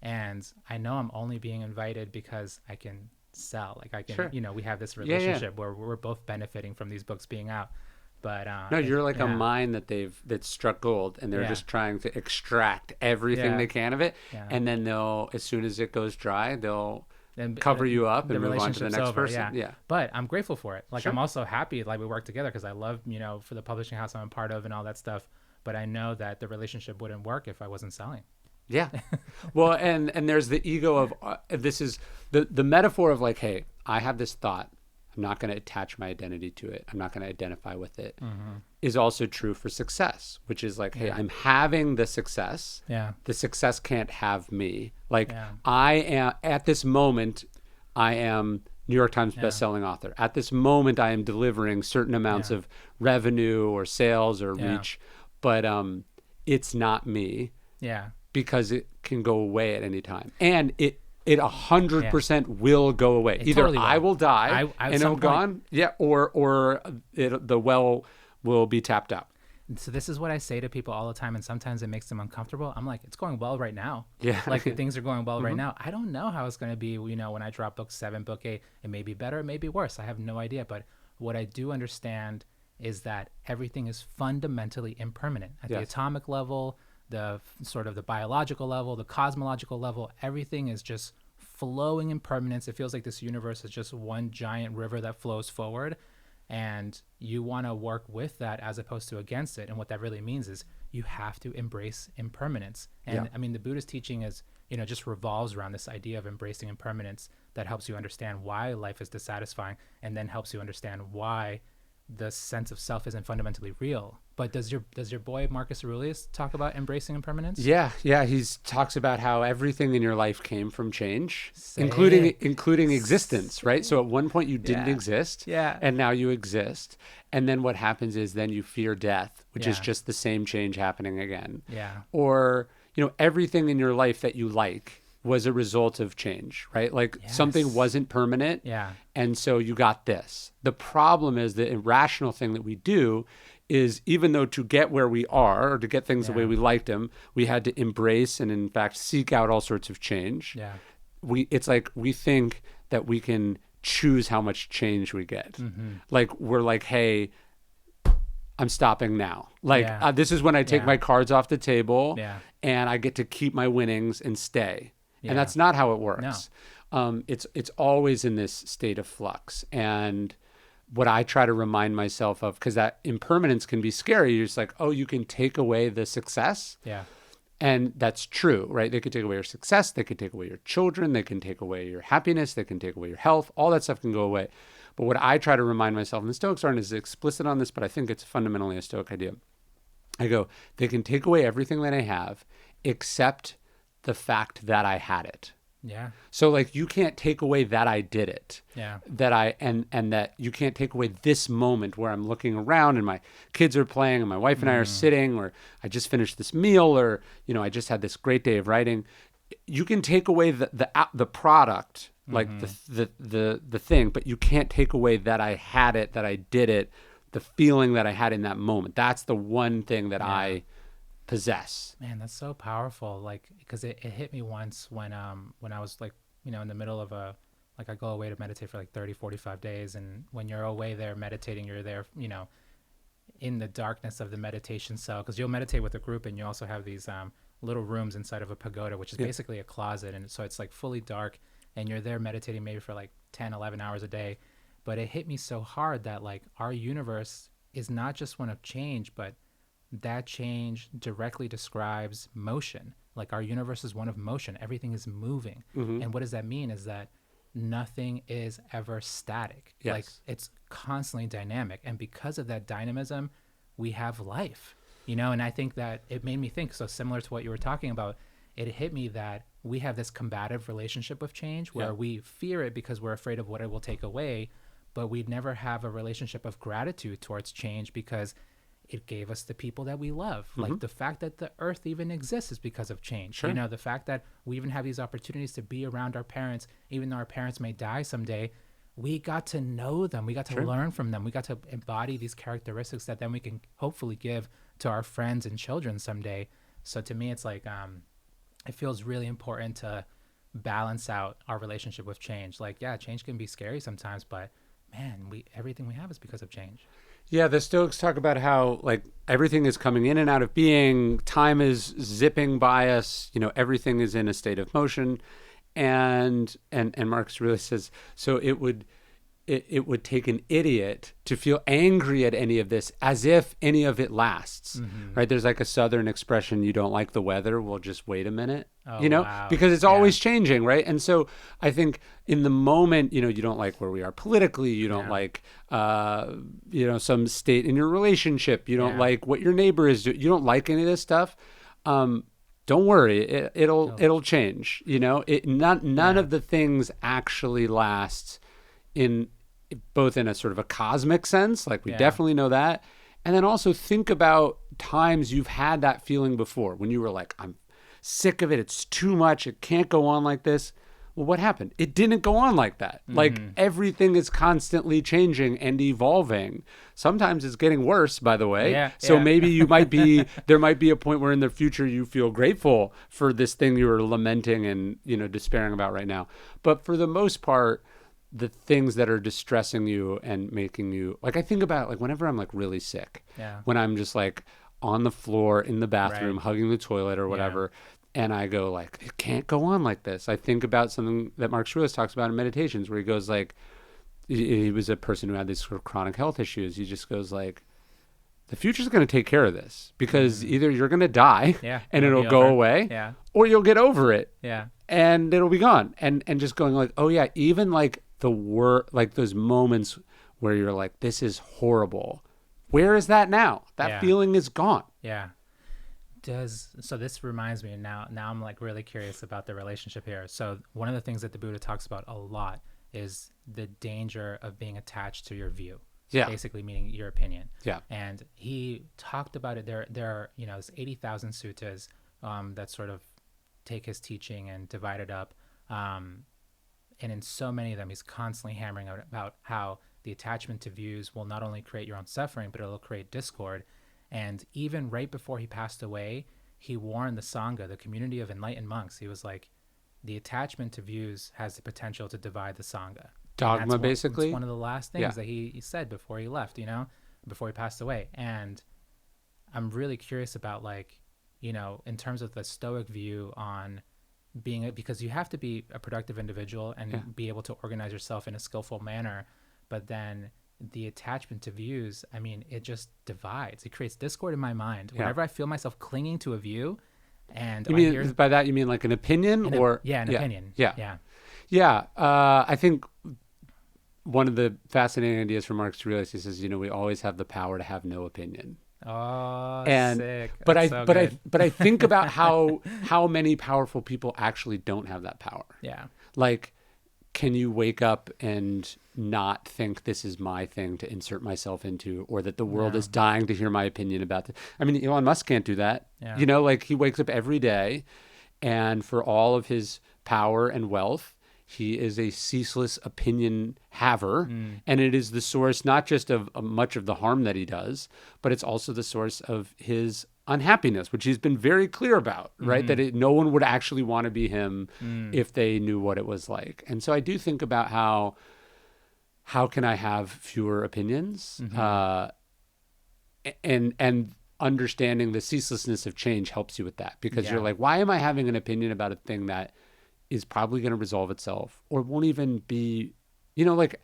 and I know I'm only being invited because I can sell. Like, I can, you know, we have this relationship where we're both benefiting from these books being out. But no, you're like a mine that struck gold, and they're just trying to extract everything they can of it, and then they'll, as soon as it goes dry, they'll cover you up and move on to the next person. Yeah. But I'm grateful for it. Like, I'm also happy like we work together, because I love, you know, for the publishing house I'm a part of and all that stuff. But I know that the relationship wouldn't work if I wasn't selling. Yeah. Well, and there's the ego of this is the metaphor of like, hey, I have this thought. I'm not going to attach my identity to it. I'm not going to identify with it. Is also true for success, which is like, hey, I'm having the success. Yeah. The success can't have me. Like, I am at this moment, I am New York Times bestselling author. At this moment, I am delivering certain amounts of revenue or sales or reach, but it's not me. Yeah. Because it can go away at any time, and it 100% will go away. Either totally I will die and I'm gone, or the well will be tapped out. So this is what I say to people all the time, and sometimes it makes them uncomfortable. I'm like, it's going well right now. Yeah, like things are going well right now. I don't know how it's going to be. You know, when I drop book 7, book 8, it may be better, it may be worse. I have no idea. But what I do understand is that everything is fundamentally impermanent at the atomic level, the sort of the biological level, the cosmological level. Everything is just flowing impermanence. It feels like this universe is just one giant river that flows forward, and you want to work with that as opposed to against it. And what that really means is you have to embrace impermanence. And I mean, the Buddhist teaching is, you know, just revolves around this idea of embracing impermanence that helps you understand why life is dissatisfying, and then helps you understand why the sense of self isn't fundamentally real. But does your boy Marcus Aurelius talk about embracing impermanence? Yeah. He talks about how everything in your life came from change, including existence, right? So at one point you didn't exist, and now you exist. And then what happens is then you fear death, which is just the same change happening again. Yeah. Or, you know, everything in your life that you like was a result of change, right? Like something wasn't permanent. Yeah. And so you got this. The problem is the irrational thing that we do is, even though to get where we are, or to get things the way we liked them, we had to embrace and in fact seek out all sorts of change. Yeah. It's like we think that we can choose how much change we get. Like, we're like, hey, I'm stopping now. Like, this is when I take my cards off the table and I get to keep my winnings and stay. And that's not how it works. No. It's always in this state of flux. And what I try to remind myself of, because that impermanence can be scary. You're just like, oh, you can take away the success. Yeah. And that's true, right? They could take away your success. They could take away your children. They can take away your happiness. They can take away your health. All that stuff can go away. But what I try to remind myself, and the Stoics aren't as explicit on this, but I think it's fundamentally a Stoic idea. I go, they can take away everything that I have except the fact that I had it. Yeah. So like, you can't take away that I did it. Yeah. That I, and that you can't take away this moment where I'm looking around and my kids are playing and my wife and I are sitting, or I just finished this meal, or, you know, I just had this great day of writing. You can take away the product, like the thing, but you can't take away that I had it, that I did it, the feeling that I had in that moment. That's the one thing that I possess. Man, that's so powerful. Like, because it hit me once when I was like, you know, in the middle of I go away to meditate for like 30-45 days, and when you're away there meditating, you're there, you know, in the darkness of the meditation cell, because you'll meditate with a group, and you also have these little rooms inside of a pagoda, which is basically a closet, and so it's like fully dark, and you're there meditating maybe for like 10-11 hours a day. But it hit me so hard that like, our universe is not just one of change, but that change directly describes motion. Like our universe is one of motion. Everything is moving. And what does that mean is that nothing is ever static. Yes. Like it's constantly dynamic. And because of that dynamism, we have life, you know? And I think that it made me think, so similar to what you were talking about, it hit me that we have this combative relationship with change where we fear it because we're afraid of what it will take away, but we'd never have a relationship of gratitude towards change because it gave us the people that we love. Like the fact that the earth even exists is because of change. Sure. You know, the fact that we even have these opportunities to be around our parents, even though our parents may die someday, we got to know them. We got to learn from them. We got to embody these characteristics that then we can hopefully give to our friends and children someday. So to me, it's like, it feels really important to balance out our relationship with change. Like, yeah, change can be scary sometimes, but man, everything we have is because of change. Yeah, the Stoics talk about how like everything is coming in and out of being, time is zipping by us, you know, everything is in a state of motion. And Marx really says, so it would take an idiot to feel angry at any of this as if any of it lasts, right? There's like a Southern expression, you don't like the weather, well, just wait a minute, you know, because it's always changing, right? And so I think in the moment, you know, you don't like where we are politically, you don't like, you know, some state in your relationship, you don't like what your neighbor is doing, you don't like any of this stuff. Don't worry, it'll change, you know, none of the things actually lasts in both in a sort of a cosmic sense, like we definitely know that. And then also think about times you've had that feeling before when you were like, I'm sick of it. It's too much. It can't go on like this. Well, what happened? It didn't go on like that. Like everything is constantly changing and evolving. Sometimes it's getting worse, by the way. So maybe you might be, there might be a point where in the future you feel grateful for this thing you were lamenting and, you know, despairing about right now. But for the most part, the things that are distressing you and making you, like, I think about like whenever I'm like really sick, when I'm just like on the floor in the bathroom, hugging the toilet or whatever, and I go like, it can't go on like this. I think about something that Mark Aurelius talks about in Meditations, where he goes like, he was a person who had these sort of chronic health issues. He just goes like, the future's going to take care of this because either you're going to die and it'll go away, or you'll get over it and it'll be gone. And just going like, oh yeah, even like like those moments where you're like, this is horrible. Where is that now? That feeling is gone. Yeah. So this reminds me, now I'm like really curious about the relationship here. So one of the things that the Buddha talks about a lot is the danger of being attached to your view. Basically meaning your opinion. And he talked about it. There are, you know, there's 80,000 suttas that sort of take his teaching and divide it up. And in so many of them, he's constantly hammering out about how the attachment to views will not only create your own suffering, but it'll create discord. And even right before he passed away, he warned the Sangha, the community of enlightened monks. He was like, the attachment to views has the potential to divide the Sangha. Dogma, basically. It's one of the last things that he said before he left, you know, before he passed away. And I'm really curious about, like, you know, in terms of the Stoic view on because you have to be a productive individual and be able to organize yourself in a skillful manner. But then the attachment to views, I mean, it just divides. It creates discord in my mind. Whenever I feel myself clinging to a view, and you mean by that you mean like an opinion or an opinion. I think one of the fascinating ideas from Marx Aurelius, he says, you know, we always have the power to have no opinion. Oh, and sick. But I think about how many powerful people actually don't have that power. Like, can you wake up and not think this is my thing to insert myself into, or that the world is dying to hear my opinion about it? I mean, Elon Musk can't do that. You know, like, he wakes up every day, and for all of his power and wealth, he is a ceaseless opinion haver, and it is the source not just of much of the harm that he does, but it's also the source of his unhappiness, which he's been very clear about, right? That no one would actually want to be him if they knew what it was like. And so I do think about how can I have fewer opinions, and understanding the ceaselessness of change helps you with that, because you're like, why am I having an opinion about a thing that is probably going to resolve itself, or won't even be, you know, like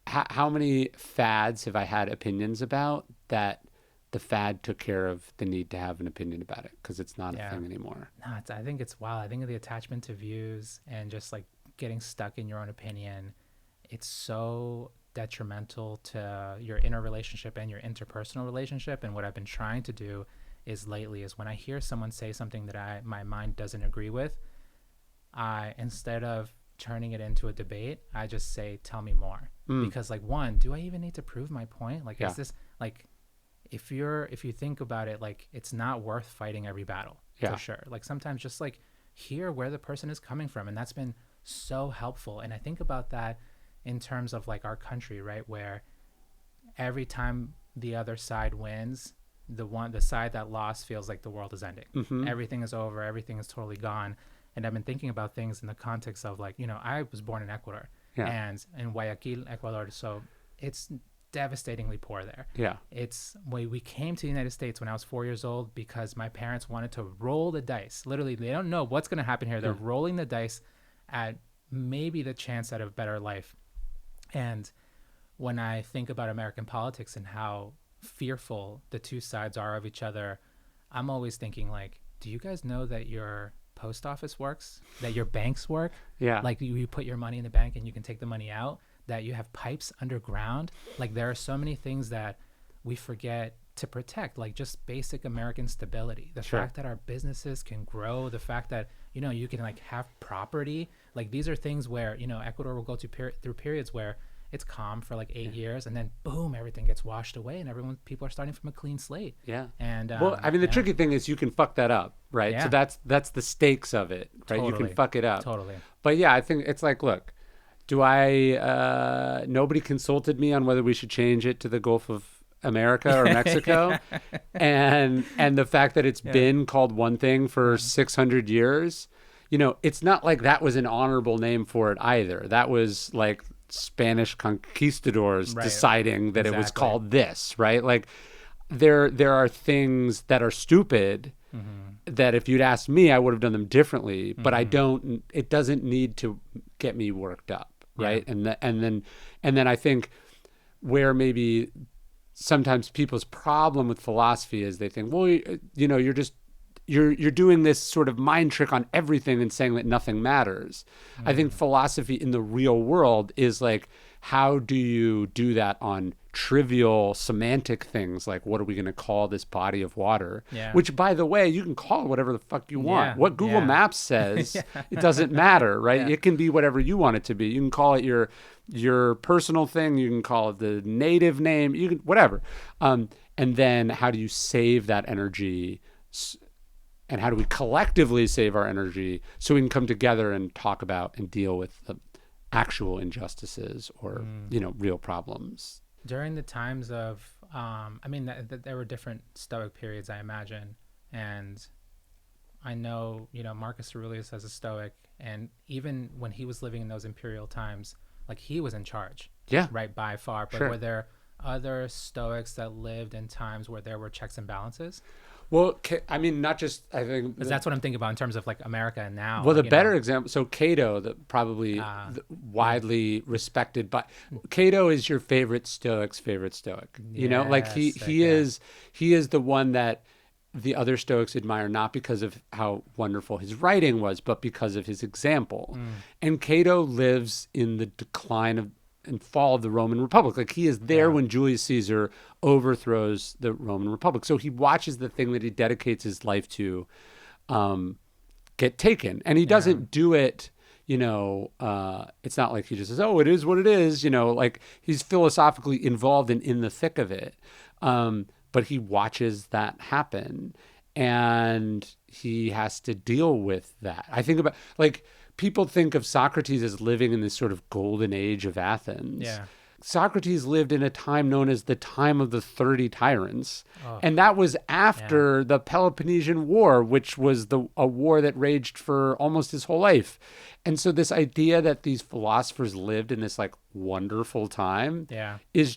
how many fads have I had opinions about that the fad took care of the need to have an opinion about it because it's not a thing anymore. No, I think it's wild. I think of the attachment to views and just like getting stuck in your own opinion. It's so detrimental to your inner relationship and your interpersonal relationship. And what I've been trying to do is lately is when I hear someone say something that my mind doesn't agree with, instead of turning it into a debate, I just say, tell me more. Because like, one, do I even need to prove my point? Like, is this like, if you think about it, like, it's not worth fighting every battle for sure. Like sometimes just like hear where the person is coming from. And that's been so helpful. And I think about that in terms of like our country, right? Where every time the other side wins, the side that lost feels like the world is ending. Everything is over. Everything is totally gone. And I've been thinking about things in the context of like, I was born in Ecuador and in Guayaquil, Ecuador. So it's devastatingly poor there. We came to the United States when I was 4 years old because my parents wanted to roll the dice. Literally, they don't know what's going to happen here. They're rolling the dice at maybe the chance at a better life. And when I think about American politics and how fearful the two sides are of each other, I'm always thinking like, do you guys know that your post office works, that your banks work? Like you put your money in the bank and you can take the money out, that you have pipes underground. Like there are so many things that we forget to protect, like just basic American stability, the fact that our businesses can grow, the fact that you can like have property. Like these are things where Ecuador will go through periods where it's calm for like 8 years, and then boom, everything gets washed away, and people are starting from a clean slate. And well, I mean, the tricky thing is you can fuck that up, right? So that's the stakes of it, right? You can fuck it up. But yeah, I think it's like, look, nobody consulted me on whether we should change it to the Gulf of America or Mexico. and the fact that it's been called one thing for 600 years, it's not like that was an honorable name for it either. That was like Spanish conquistadors deciding that it was called this, right? Like there are things that are stupid that if you'd asked me, I would have done them differently, but it doesn't need to get me worked up. Right. And then I think where maybe sometimes people's problem with philosophy is they think, well, you're doing this sort of mind trick on everything and saying that nothing matters. I think philosophy in the real world is like, how do you do that on trivial semantic things? Like, what are we going to call this body of water? Which, by the way, you can call it whatever the fuck you want. What Google Maps says, it doesn't matter, right? It can be whatever you want it to be. You can call it your personal thing. You can call it the native name. You can whatever. And then how do you save that energy? And how do we collectively save our energy so we can come together and talk about and deal with the actual injustices or real problems? During the times of there were different Stoic periods, I imagine, and I know Marcus Aurelius as a Stoic, and even when he was living in those imperial times, like he was in charge, right, by far. But were there other Stoics that lived in times where there were checks and balances? Well, I mean, not just, I think... Because that's what I'm thinking about in terms of like America now. Well, the better example, so Cato, probably widely respected, but Cato is your favorite Stoic's favorite Stoic. Like he is the one that the other Stoics admire, not because of how wonderful his writing was, but because of his example. And Cato lives in the decline and fall of the Roman Republic. Like he is there when Julius Caesar overthrows the Roman Republic. So he watches the thing that he dedicates his life to get taken. And he doesn't do it, it's not like he just says, oh, it is what it is. Like he's philosophically involved in the thick of it. But he watches that happen and he has to deal with that. I think about like, people think of Socrates as living in this sort of golden age of Athens. Socrates lived in a time known as the time of the 30 tyrants. And that was after the Peloponnesian War, which was a war that raged for almost his whole life. And so this idea that these philosophers lived in this like wonderful time is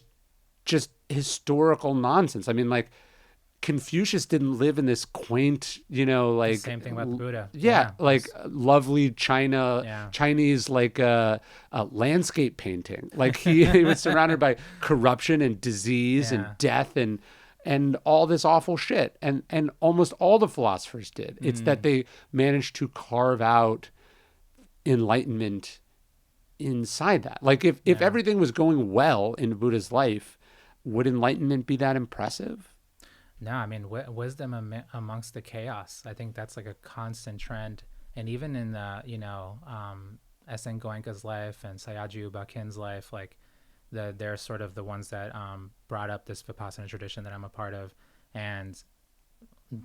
just historical nonsense. I mean, like, Confucius didn't live in this quaint, like... Same thing about the Buddha. Like lovely Chinese, like landscape painting. Like he was surrounded by corruption and disease and death and and all this awful shit. And almost all the philosophers did. It's that they managed to carve out enlightenment inside that. Like if everything was going well in Buddha's life, would enlightenment be that impressive? No, I mean, wisdom amongst the chaos. I think that's like a constant trend. And even in the, S.N. Goenka's life and Sayagyi Bakin's life, like they're sort of the ones that brought up this Vipassana tradition that I'm a part of. And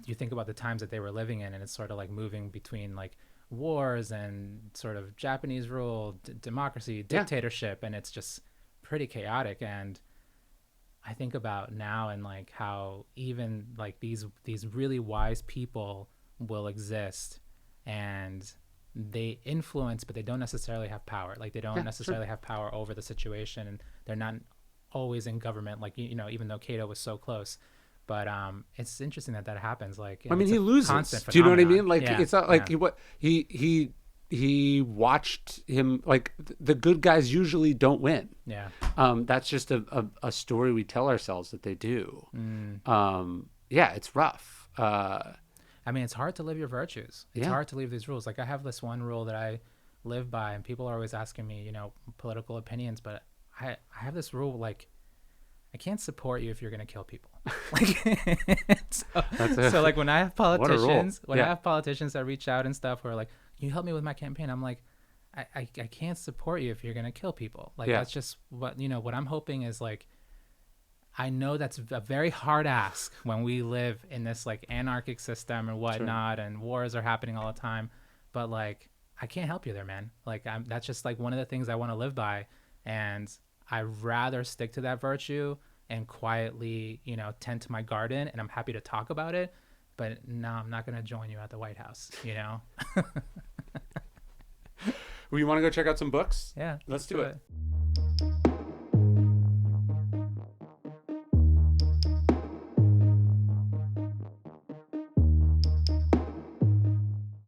you think about the times that they were living in, and it's sort of like moving between like wars and sort of Japanese rule, democracy, dictatorship, and it's just pretty chaotic. And I think about now and like how even like these really wise people will exist, and they influence, but they don't necessarily have power. Like they don't necessarily have power over the situation, and they're not always in government. Like even though Cato was so close, but it's interesting that happens. Like I mean, he loses. Do you know what I mean? Like it's not like he watched him. Like the good guys usually don't win. Yeah. That's just a story we tell ourselves that they do. It's rough. I mean, it's hard to live your virtues. It's hard to leave these rules. Like I have this one rule that I live by, and people are always asking me, political opinions, but I have this rule, like I can't support you if you're going to kill people. Like, so like when I have politicians, I have politicians that reach out and stuff who are like, can you help me with my campaign? I'm like, I can't support you if you're going to kill people. Like that's just what I'm hoping is like, I know that's a very hard ask when we live in this like anarchic system and whatnot, and wars are happening all the time. But like, I can't help you there, man. Like that's just like one of the things I want to live by. And I'd rather stick to that virtue and quietly, tend to my garden, and I'm happy to talk about it. But no, I'm not going to join you at the White House, Well, you want to go check out some books? Yeah. Let's do it.